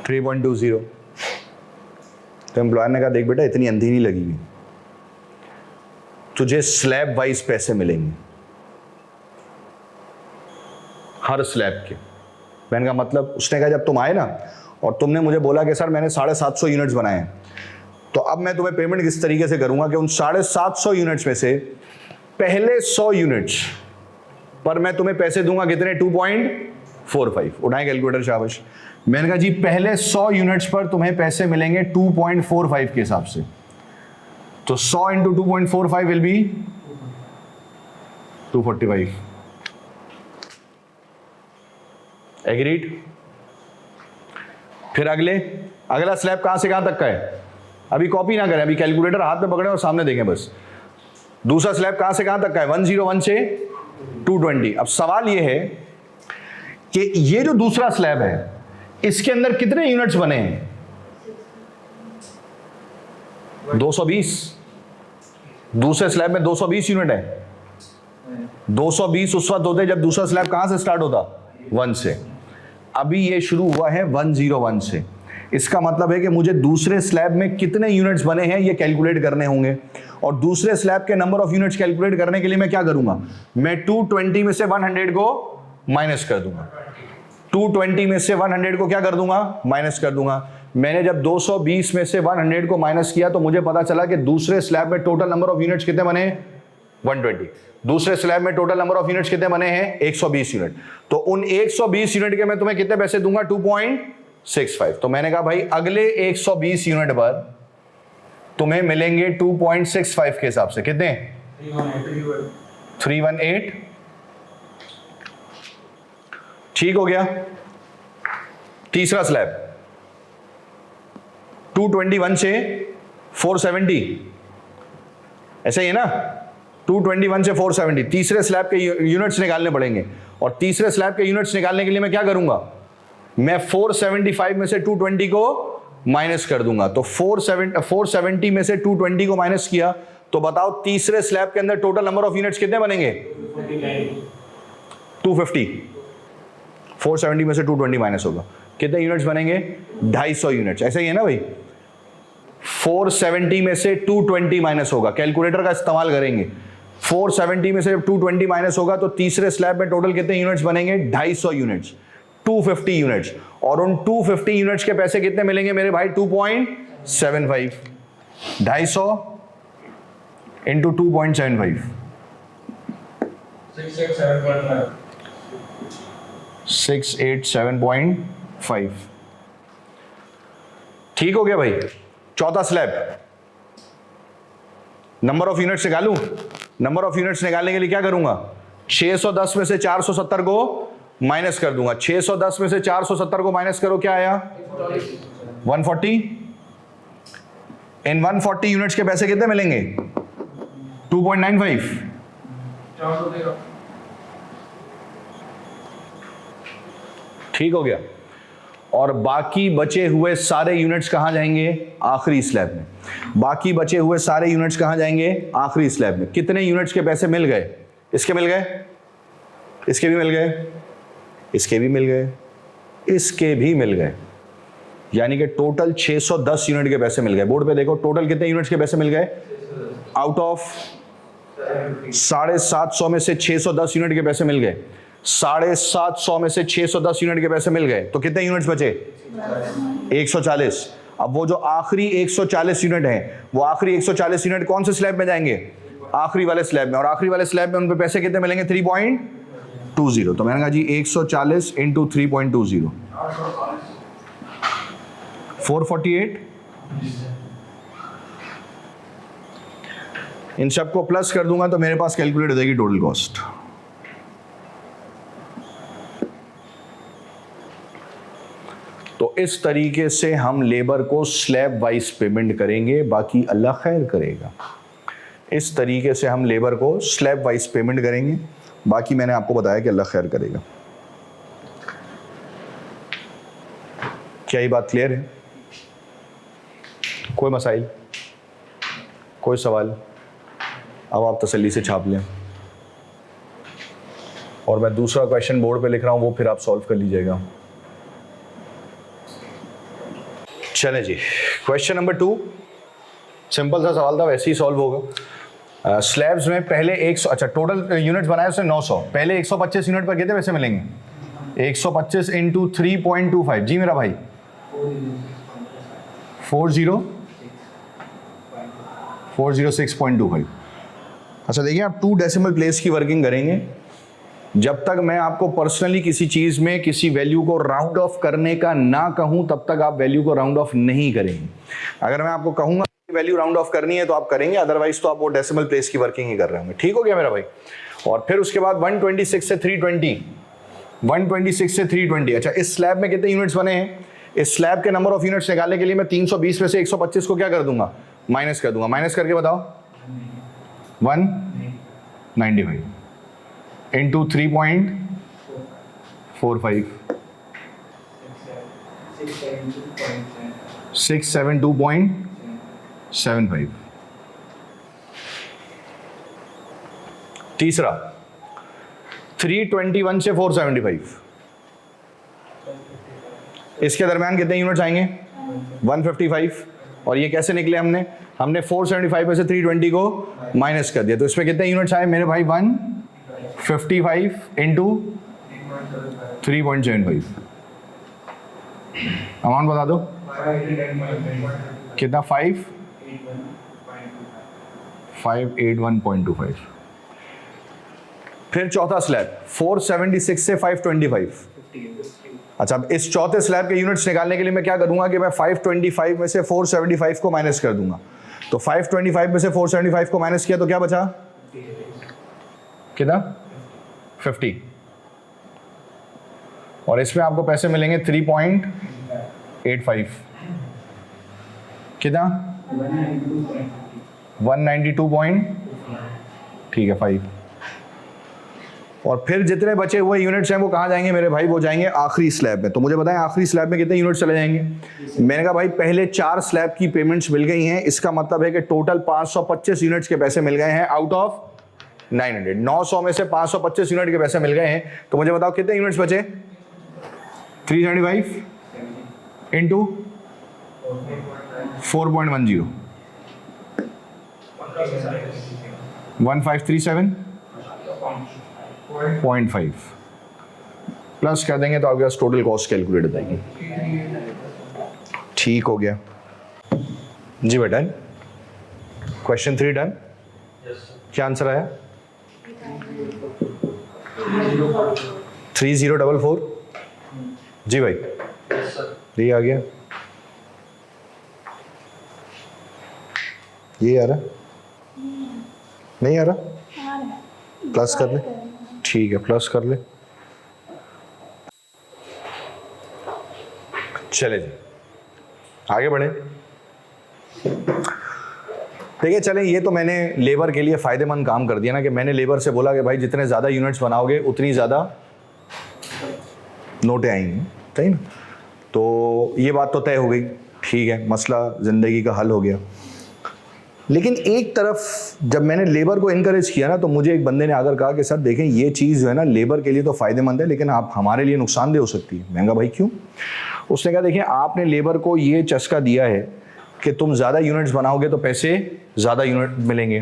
3.20। तो एम्प्लॉयर ने कहा देख बेटा इतनी अंधी नहीं लगी हुई, तुझे स्लैब वाइज पैसे मिलेंगे हर स्लैब के। मैंने कहा मतलब, उसने कहा जब तुम आए ना और तुमने मुझे बोला कि सर मैंने 750 यूनिट्स बनाए हैं, तो अब मैं तुम्हें पेमेंट किस तरीके से करूंगा कि उन 750 यूनिट्स में से पहले 100 यूनिट्स पर मैं तुम्हें पैसे दूंगा कितने, 2.45। उठाएं कैलकुलेटर शाबाश। मैंने कहा जी पहले 100 यूनिट्स पर तुम्हें पैसे मिलेंगे 2.45 के हिसाब से। तो 100 इंटू 2.45 विल बी 245। एग्रीड। फिर अगला स्लैब कहां से कहां तक का है, अभी कॉपी ना करें, अभी कैलकुलेटर हाथ में पकड़े और सामने देखें बस। दूसरा स्लैब कहां से कहां तक का है, 101 से 220। अब सवाल यह है कि ये जो दूसरा स्लैब है इसके अंदर कितने यूनिट्स बने हैं? 220। दूसरे स्लैब में 220 यूनिट है। 220 उस वक्त होते जब दूसरा स्लैब कहां से स्टार्ट होता? 1 से। अभी ये शुरू हुआ है 101 से। इसका मतलब है कि मुझे दूसरे स्लैब में कितने यूनिट्स बने हैं ये कैलकुलेट करने होंगे, और दूसरे स्लैब के नंबर ऑफ यूनिट्स कैलकुलेट करने के लिए मैं क्या करूंगा? मैं 220 में से 100 को माइनस कर दूंगा। 220 में से 100 को क्या कर दूंगा? माइनस कर दूंगा। मैंने जब 220 में से 100 को माइनस किया तो मुझे पता चला कि दूसरे स्लैब में टोटल नंबर ऑफ यूनिट्स कितने बने? 120। दूसरे स्लैब में टोटल नंबर ऑफ यूनिट्स कितने बने हैं? 120 यूनिट। तो उन 120 यूनिट के मैं तुम्हें कितने पैसे दूंगा? 2.65। तो मैंने कहा भाई अगले 120 यूनिट पर तुम्हें मिलेंगे 2.65 के हिसाब से। कितने? 318। ठीक हो गया। तीसरा स्लैब 221 से 470, ऐसा ही है ना? 221 से 470 तीसरे स्लैब के यूनिट्स निकालने पड़ेंगे, और तीसरे स्लैब के यूनिट्स निकालने के लिए मैं क्या करूंगा? मैं 475 में से 220 को माइनस कर दूंगा। तो 470 में से 220 को माइनस किया तो बताओ तीसरे स्लैब के अंदर टोटल नंबर ऑफ यूनिट्स कितने बनेंगे? 250। 470 में से 220 माइनस होगा, कितने यूनिट्स बनेंगे? 250 यूनिट्स। ऐसा ही है ना भाई? 470 में से 220 माइनस होगा, कैलकुलेटर का इस्तेमाल करेंगे। 470 में से 220 माइनस होगा तो तीसरे स्लैब में टोटल कितने यूनिट्स बनेंगे? 250 यूनिट्स। 250 यूनिट्स, और उन 250 यूनिट्स के पैसे कितने मिलेंगे मेरे भाई? 2.75। 250 इंटू 2.75 687.5। ठीक हो गया भाई। चौथा स्लैब, नंबर ऑफ यूनिट्स निकालूं। नंबर ऑफ यूनिट्स निकालने के लिए क्या करूंगा? 610 में से 470 को माइनस कर दूंगा। 610 में से 470 को माइनस करो, क्या आया? 140। इन 140 यूनिट्स के पैसे कितने मिलेंगे? 2.95। ठीक हो गया। और बाकी बचे हुए सारे यूनिट्स कहां जाएंगे? आखिरी स्लैब में। बाकी बचे हुए सारे यूनिट्स कहां जाएंगे? आखिरी स्लैब में। कितने यूनिट्स के पैसे मिल गए? इसके मिल गए, इसके भी मिल गए, इसके भी मिल गए, इसके भी मिल गए, यानी कि टोटल 610 यूनिट के पैसे मिल गए। बोर्ड पे देखो टोटल कितने यूनिट्स के पैसे मिल गए? आउट ऑफ 750 में से 610 यूनिट के पैसे मिल गए। 750 में से 610 यूनिट के पैसे मिल गए तो कितने यूनिट्स बचे? 140। अब वो जो आखिरी 140 यूनिट है, वो आखिरी 140 यूनिट कौन से स्लैब में जाएंगे? आखिरी वाले स्लैब में। और आखिरी वाले स्लैब में उन पे पैसे कितने मिलेंगे? 3.20। तो मैंने कहा जी 140 इंटू 3.20 448। इन सबको प्लस कर दूंगा तो मेरे पास कैलकुलेट हो जाएगी टोटल कॉस्ट। तो इस तरीके से हम लेबर को स्लैब वाइज पेमेंट करेंगे, बाकी अल्लाह खैर करेगा। इस तरीके से हम लेबर को स्लैब वाइज पेमेंट करेंगे, बाकी मैंने आपको बताया कि अल्लाह खैर करेगा। क्या ये बात क्लियर है? कोई मसाइल, कोई सवाल? अब आप तसल्ली से छाप लें, और मैं दूसरा क्वेश्चन बोर्ड पे लिख रहा हूं, वो फिर आप सॉल्व कर लीजिएगा। चलें जी, क्वेश्चन नंबर 2 सिंपल सा सवाल था, वैसे ही सॉल्व होगा। स्लैब्स में पहले 100, अच्छा टोटल यूनिट्स बनाए उसने 900, पहले 125 यूनिट पर कितने पैसे मिलेंगे? 125 इंटू 3.25। जी मेरा भाई 406.25। अच्छा देखिए, आप 2 डेसिमल प्लेस की वर्किंग करेंगे। जब तक मैं आपको पर्सनली किसी चीज़ में किसी वैल्यू को राउंड ऑफ करने का ना कहूं, तब तक आप वैल्यू को राउंड ऑफ नहीं करेंगे। अगर मैं आपको कहूंगा वैल्यू राउंड ऑफ करनी है तो आप करेंगे, अदरवाइज तो आप वो डेसिमल प्लेस की वर्किंग ही कर रहे होंगे। ठीक हो गया मेरा भाई? और फिर उसके बाद 126 से 320, 126 से 320। अच्छा, इस स्लैब में कितने यूनिट्स बने हैं? इस स्लैब के नंबर ऑफ यूनिट्स निकालने के लिए मैं 320 में से 125 को क्या कर दूंगा? माइनस कर दूंगा। माइनस करके बताओ। 195 इंटू 3.45 672.75। तीसरा 321 से 475, इसके दरमियान कितने यूनिट्स आएंगे? 155। और ये कैसे निकले? हमने 475 में से 320 को माइनस कर दिया, तो इसमें कितने यूनिट्स आए मेरे भाई? 155 इंटू 3.75। अमाउंट बता दो कितना? 581.25। फिर चौथा स्लैब 476 से 525। अच्छा, अब इस चौथे स्लैब के यूनिट्स निकालने के लिए मैं क्या करूंगा कि मैं 525 में से 475 को माइनस कर दूंगा। तो 525 में से 475 को माइनस किया तो क्या बचा? कितना? 50। और इसमें आपको पैसे मिलेंगे 3.85। कितना? 192 ठीक है 5। और फिर जितने बचे हुए यूनिट्स हैं वो कहाँ जाएंगे मेरे भाई? वो जाएंगे आखिरी स्लैब में। तो मुझे बताएं आखिरी स्लैब में कितने यूनिट्स चले जाएंगे? मैंने कहा भाई पहले 4 स्लैब की पेमेंट्स मिल गई हैं, इसका मतलब है कि टोटल 525 यूनिट्स के पैसे मिल गए हैं आउट ऑफ 900। 900 में से 525 यूनिट के पैसे मिल गए हैं, तो मुझे बताओ कितने यूनिट्स बचे? 375 इंटू 4.10 1537.5 प्लस कर देंगे तो आपके पास टोटल कॉस्ट कैलकुलेट हो जाएगी। ठीक हो गया जी बेटा। Question 3 done. क्या आंसर आया? 3044 जी भाई। ये आ गया, ये आ रहा? नहीं आ रहा? प्लस कर ले। ठीक है प्लस कर ले। चले जी आगे बढ़े। देखिए चलें, ये तो मैंने लेबर के लिए फ़ायदेमंद काम कर दिया ना कि मैंने लेबर से बोला कि भाई जितने ज़्यादा यूनिट्स बनाओगे उतनी ज़्यादा नोटें आएंगी, सही ना? तो ये बात तो तय हो गई, ठीक है, मसला ज़िंदगी का हल हो गया। लेकिन एक तरफ जब मैंने लेबर को इनकरेज किया ना, तो मुझे एक बंदे ने आकर कहा कि सर देखें ये चीज़ जो है ना लेबर के लिए तो फ़ायदेमंद है, लेकिन आप हमारे लिए नुकसानदेह हो सकती है। महंगा भाई क्यों? उसने कहा देखिए आपने लेबर को ये चस्का दिया है कि तुम ज़्यादा यूनिट्स बनाओगे तो पैसे ज़्यादा यूनिट मिलेंगे,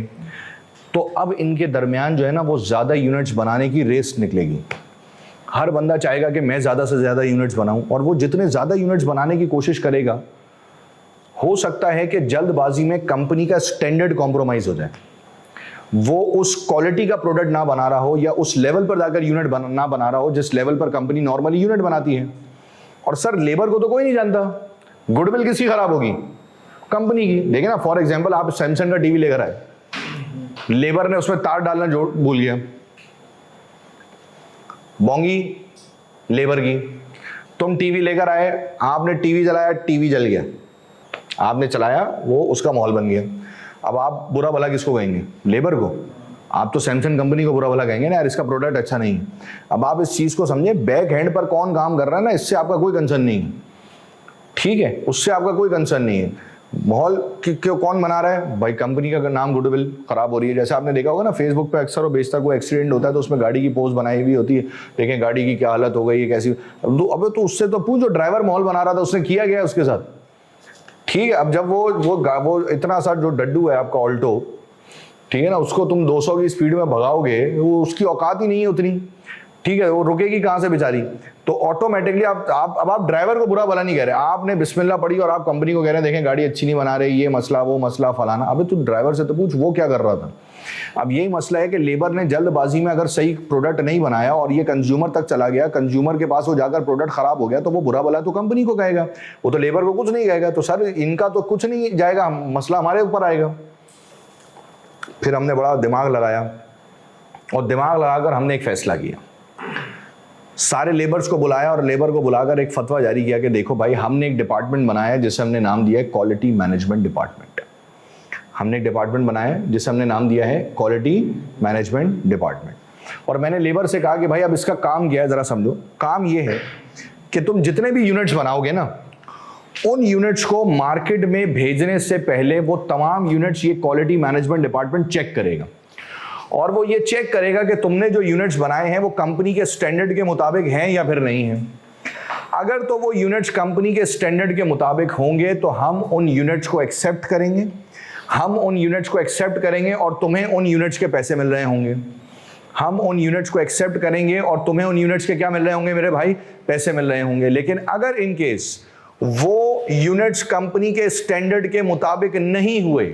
तो अब इनके दरमियान जो है ना वो ज़्यादा यूनिट्स बनाने की रेस निकलेगी। हर बंदा चाहेगा कि मैं ज़्यादा से ज़्यादा यूनिट्स बनाऊं, और वो जितने ज़्यादा यूनिट्स बनाने की कोशिश करेगा हो सकता है कि जल्दबाजी में कंपनी का स्टैंडर्ड कॉम्प्रोमाइज़ हो जाए, वो उस क्वालिटी का प्रोडक्ट ना बना रहा हो या उस लेवल पर जाकर यूनिट ना बना रहा हो जिस लेवल पर कंपनी नॉर्मली यूनिट बनाती है। और सर लेबर को तो कोई नहीं जानता, गुडविल किसकी खराब होगी? कंपनी की। देखिए ना, फॉर एग्जांपल आप सैमसंग का टीवी लेकर आए, लेबर ने उसमें तार डालना भूल गया, बोंगी लेबर की। तुम टीवी लेकर आए, आपने टीवी चलाया, टीवी जल गया, आपने चलाया, वो उसका माहौल बन गया। अब आप बुरा भला किसको कहेंगे? लेबर को। आप तो सैमसंग कंपनी को बुरा भला कहेंगे ना, यार इसका प्रोडक्ट अच्छा नहीं है। अब आप इस चीज़ को समझे, बैक हैंड पर कौन काम कर रहा है ना, इससे आपका कोई कंसर्न नहीं है, ठीक है, उससे आपका कोई कंसर्न नहीं है। माहौल क्यों कौन बना रहा है? भाई कंपनी का नाम, गुडविल खराब हो रही है। जैसे आपने देखा होगा ना फेसबुक पे अक्सर और बेशतर कोई एक्सीडेंट होता है तो उसमें गाड़ी की पोस्ट बनाई हुई होती है, देखें गाड़ी की क्या हालत हो गई है, कैसी। अब तो उससे तो पूछो, ड्राइवर माहौल बना रहा था, उसने किया गया उसके साथ, ठीक है। अब जब वो इतना सा जो डड्डू है आपका ऑल्टो, ठीक है ना, उसको तुम 200 की स्पीड में भगाओगे, वो उसकी औकात ही नहीं है उतनी, ठीक है, वो रुकेगी कहाँ से बेचारी? तो ऑटोमेटिकली आप ड्राइवर को बुरा भला नहीं कह रहे, आपने बिस्मिल्लाह पढ़ी और आप कंपनी को कह रहे हैं देखें गाड़ी अच्छी नहीं बना रही, ये मसला वो मसला फलाना। अबे तू ड्राइवर से तो पूछ वो क्या कर रहा था। अब यही मसला है कि लेबर ने जल्दबाजी में अगर सही प्रोडक्ट नहीं बनाया और ये कंज्यूमर तक चला गया, कंज्यूमर के पास वो जाकर प्रोडक्ट खराब हो गया, तो वो बुरा भला तो कंपनी को कहेगा, वो तो लेबर को कुछ नहीं कहेगा। तो सर इनका तो कुछ नहीं जाएगा, मसला हमारे ऊपर आएगा। फिर हमने बड़ा दिमाग लगाया और दिमाग लगाकर हमने एक फैसला किया, सारे लेबर्स को बुलाया और लेबर को बुलाकर एक फतवा जारी किया कि देखो भाई हमने एक डिपार्टमेंट बनाया है जिसे हमने नाम दिया है क्वालिटी मैनेजमेंट डिपार्टमेंट। हमने एक डिपार्टमेंट बनाया है जिसे हमने नाम दिया है क्वालिटी मैनेजमेंट डिपार्टमेंट। और मैंने लेबर से कहा कि भाई अब इसका काम क्या है, ज़रा समझो। काम ये है कि तुम जितने भी यूनिट्स बनाओगे ना, उन यूनिट्स को मार्केट में भेजने से पहले वो तमाम यूनिट्स ये क्वालिटी मैनेजमेंट डिपार्टमेंट चेक करेगा, और वो ये चेक करेगा कि तुमने जो यूनिट्स बनाए हैं वो कंपनी के स्टैंडर्ड के मुताबिक हैं या फिर नहीं है। अगर तो वो यूनिट्स कंपनी के स्टैंडर्ड के मुताबिक होंगे तो हम उन यूनिट्स को एक्सेप्ट करेंगे, हम उन यूनिट्स को एक्सेप्ट करेंगे और तुम्हें उन यूनिट्स के पैसे मिल रहे होंगे। हम उन यूनिट्स को एक्सेप्ट करेंगे और तुम्हें उन यूनिट्स के क्या मिल रहे होंगे मेरे भाई? पैसे मिल रहे होंगे। लेकिन अगर इन केस वो यूनिट्स कंपनी के स्टैंडर्ड के मुताबिक नहीं हुए,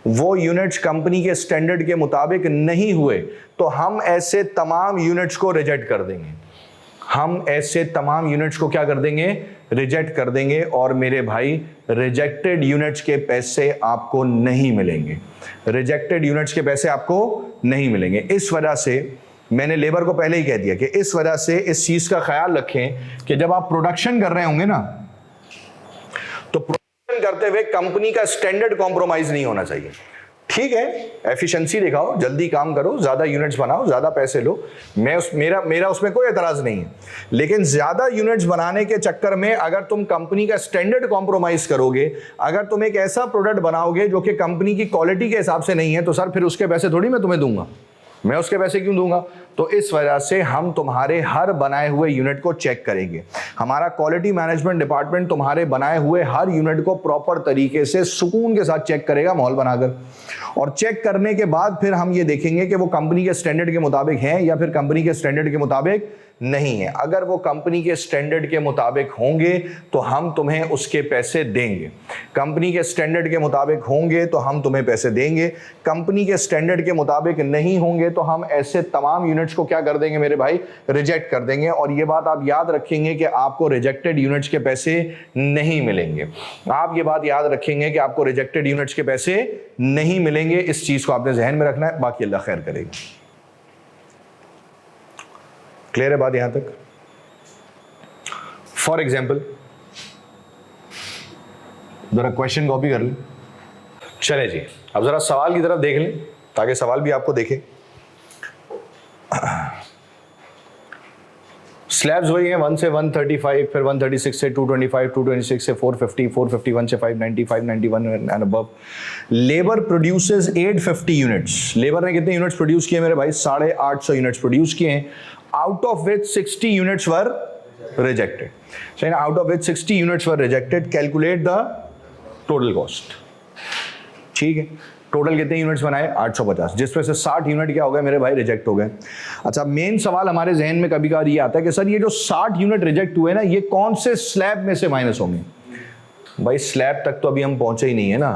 वो यूनिट्स कंपनी के स्टैंडर्ड के मुताबिक नहीं हुए, तो हम ऐसे तमाम यूनिट्स को रिजेक्ट कर देंगे। हम ऐसे तमाम यूनिट्स को क्या कर देंगे? रिजेक्ट कर देंगे। और मेरे भाई रिजेक्टेड यूनिट्स के पैसे आपको नहीं मिलेंगे, रिजेक्टेड यूनिट्स के पैसे आपको नहीं मिलेंगे। इस वजह से मैंने लेबर को पहले ही कह दिया कि इस वजह से इस चीज का ख्याल रखें कि जब आप प्रोडक्शन कर रहे होंगे ना, तो प्रोडक्शन करते हुए कंपनी का स्टैंडर्ड कॉम्प्रोमाइज नहीं होना चाहिए। ठीक है, एफिशिएंसी दिखाओ, जल्दी काम करो, ज्यादा यूनिट्स बनाओ, ज्यादा पैसे लो, मेरा उसमें कोई एतराज नहीं है। लेकिन ज्यादा यूनिट्स बनाने के चक्कर में अगर तुम कंपनी का स्टैंडर्ड कॉम्प्रोमाइज करोगे, अगर तुम एक ऐसा प्रोडक्ट बनाओगे जो कि कंपनी की क्वालिटी के हिसाब से नहीं है, तो सर फिर उसके पैसे थोड़ी मैं तुम्हें दूंगा, मैं उसके पैसे क्यों दूंगा? तो इस वजह से हम तुम्हारे हर बनाए हुए यूनिट को चेक करेंगे। हमारा क्वालिटी मैनेजमेंट डिपार्टमेंट तुम्हारे बनाए हुए हर यूनिट को प्रॉपर तरीके से सुकून के साथ चेक करेगा, माहौल बनाकर। और चेक करने के बाद फिर हम ये देखेंगे कि वो कंपनी के स्टैंडर्ड के मुताबिक हैं या फिर कंपनी के स्टैंडर्ड के मुताबिक नहीं है। अगर वो कंपनी के स्टैंडर्ड के मुताबिक होंगे तो हम तुम्हें उसके पैसे देंगे, कंपनी के स्टैंडर्ड के मुताबिक होंगे तो हम तुम्हें पैसे देंगे, कंपनी के स्टैंडर्ड के मुताबिक नहीं होंगे तो हम ऐसे तमाम यूनिट्स को क्या कर देंगे मेरे भाई? रिजेक्ट कर देंगे। और ये बात आप याद रखेंगे कि आपको रिजेक्टेड यूनिट्स के पैसे नहीं मिलेंगे। आप ये बात याद रखेंगे कि आपको रिजेक्टेड यूनिट्स के पैसे नहीं मिलेंगे। इस चीज को आपने जहन में रखना है, बाकी अल्लाह खैर करेगा। क्लियर है बात यहां तक? फॉर एग्जाम्पल जरा क्वेश्चन कॉपी कर लें। चले जी, अब जरा सवाल की तरफ देख लें ताकि सवाल भी आपको देखें। स्लैब्स वही हैं 1 से 135, फिर 136 से 225, 226 से 450, 451 से 590, 591 and above. Labour produces 850 units. Labour ने कितने यूनिट्स प्रोड्यूस किए मेरे भाई? 850 यूनिट्स प्रोड्यूस किए हैं, out of which 60 units were rejected. So out of which 60 units were rejected, calculate the total cost. ठीक है, टोटल कितने यूनिट्स बनाए? 850, जिसमें से 60 यूनिट क्या हो गए मेरे भाई? रिजेक्ट हो गए। अच्छा, मेन सवाल हमारे जहन में कभी कभार ये आता है कि सर ये जो 60 यूनिट रिजेक्ट हुए ना, ये कौन से स्लैब में से माइनस होंगे? भाई स्लैब तक तो अभी हम पहुंचे ही नहीं है ना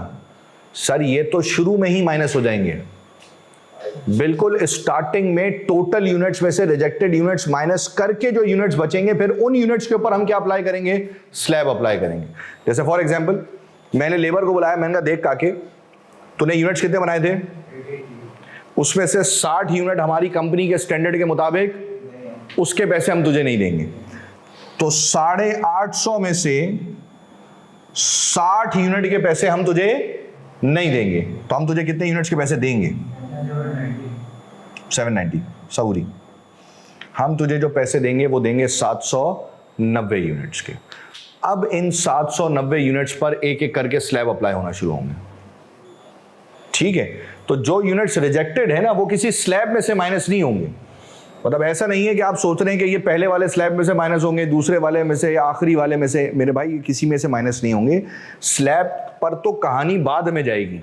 सर, ये तो शुरू में ही माइनस हो जाएंगे। बिल्कुल स्टार्टिंग में टोटल यूनिट्स में से रिजेक्टेड यूनिट्स माइनस करके जो यूनिट्स बचेंगे, फिर उन यूनिट्स के ऊपर हम क्या अप्लाई करेंगे? स्लैब अप्लाई करेंगे। जैसे फॉर एग्जांपल मैंने लेबर को बुलाया, मैंने कहा देख काके तूने यूनिट्स कितने बनाए थे? उसमें से 60 यूनिट हमारी कंपनी के स्टैंडर्ड के मुताबिक, उसके पैसे हम तुझे नहीं देंगे। तो 850 में से 60 यूनिट के पैसे हम तुझे नहीं देंगे, तो हम तुझे कितने यूनिट्स के पैसे देंगे? 790। सॉरी, हम तुझे जो पैसे देंगे वो देंगे 790 यूनिट्स के। अब इन 790 यूनिट्स पर एक एक करके स्लैब अप्लाई होना शुरू होंगे। ठीक है, तो जो यूनिट्स रिजेक्टेड है ना, वो किसी स्लैब में से माइनस नहीं होंगे। मतलब ऐसा नहीं है कि आप सोच रहे हैं कि ये पहले वाले स्लैब में से माइनस होंगे, दूसरे वाले में से या आखिरी वाले में से। मेरे भाई किसी में से माइनस नहीं होंगे। स्लैब पर तो कहानी बाद में जाएगी,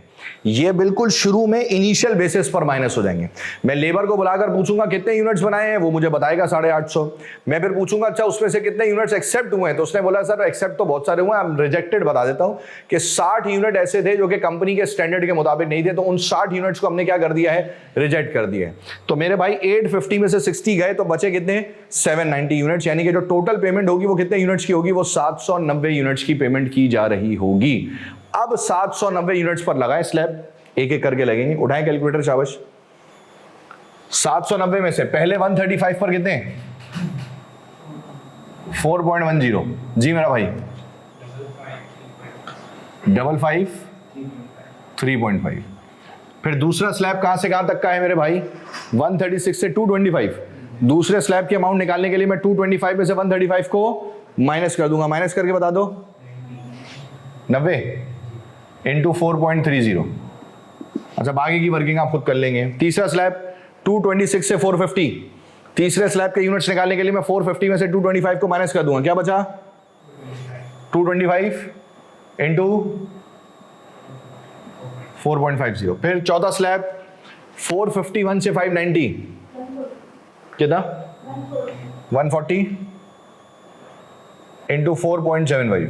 ये बिल्कुल शुरू में इनिशियल बेसिस पर माइनस हो जाएंगे। मैं लेबर को बुलाकर पूछूंगा कितने यूनिट्स बनाए हैं, वो मुझे बताएगा 850। मैं फिर पूछूंगा अच्छा उसमें से कितने यूनिट्स एक्सेप्ट हुए हैं, तो उसने बोला सर एक्सेप्ट तो बहुत सारे हुए हैं, रिजेक्टेड बता देता हूं कि 60 यूनिट ऐसे थे जो कि कंपनी के स्टैंडर्ड के मुताबिक नहीं थे, तो उन 60 यूनिट्स को हमने क्या कर दिया है? रिजेक्ट कर दिया है। तो मेरे भाई 850 में से 60 गए तो बचे कितने? 790 यूनिट्स। यानी कि जो टोटल पेमेंट होगी वो कितने यूनिट्स की होगी? वो 790 यूनिट्स की पेमेंट की जा रही होगी। अब 790 यूनिट्स पर लगाएं स्लैब, एक एक करके लगेंगे। उठाएं कैलकुलेटर शाबाश। 790 में से पहले 135 पर कितने? 4.10। जी मेरा भाई 55 3.5। फिर दूसरा स्लैब कहां से कहां तक का है मेरे भाई? 136 से 225। दूसरे स्लैब की अमाउंट निकालने के लिए मैं 225 में से 135 को माइनस कर दूंगा। माइनस करके बता दो 90 इंटू 4.30। अच्छा बाकी की वर्किंग आप खुद कर लेंगे। तीसरा स्लैब 226 से 450। तीसरे स्लैब के यूनिट्स निकालने के लिए मैं 450 में से 225 को माइनस कर दूंगा, क्या बचा 225 इंटू 4.50। फिर चौथा स्लैब 451 से 590 कितना 140 इंटू 4.75।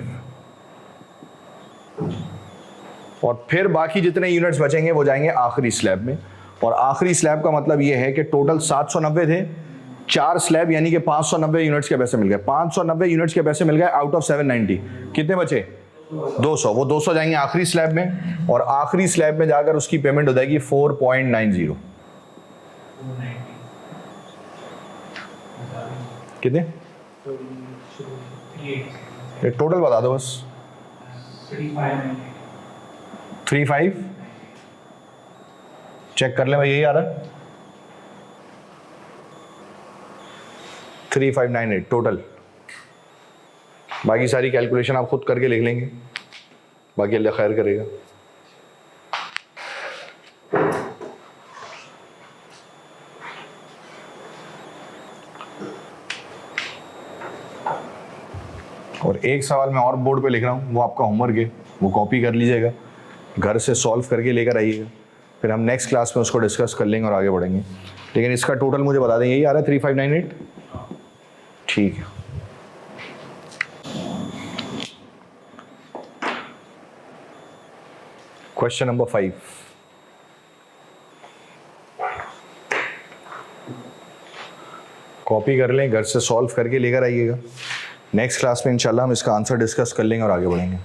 और फिर बाकी जितने यूनिट्स बचेंगे वो जाएंगे आखिरी स्लैब में। और आखिरी स्लैब का मतलब ये है कि टोटल 790 थे, 4 स्लैब यानी कि 590 यूनिट्स के पैसे मिल गए। 590 यूनिट्स के पैसे मिल गए आउट ऑफ 790। कितने बचे 200। वो 200 जाएंगे आखिरी स्लैब में और आखिरी स्लैब में जाकर उसकी पेमेंट हो जाएगी 4.90। कितने टोटल बता दो बस। 35 चेक कर ले भाई, यही आ रहा है 3598 टोटल। बाकी सारी कैलकुलेशन आप खुद करके लिख लेंगे, बाकी अल्लाह खैर करेगा। और एक सवाल मैं और बोर्ड पे लिख रहा हूँ, वो आपका होमवर्क है, वो कॉपी कर लीजिएगा, घर से सॉल्व करके लेकर आइएगा। फिर हम नेक्स्ट क्लास में उसको डिस्कस कर लेंगे और आगे बढ़ेंगे। लेकिन इसका टोटल मुझे बता दें, यही आ रहा है 3598। ठीक है। Question number 5। कॉपी कर लें, घर से सॉल्व करके लेकर आइएगा। नेक्स्ट क्लास में इंशाल्लाह हम इसका आंसर डिस्कस कर लेंगे और आगे बढ़ेंगे।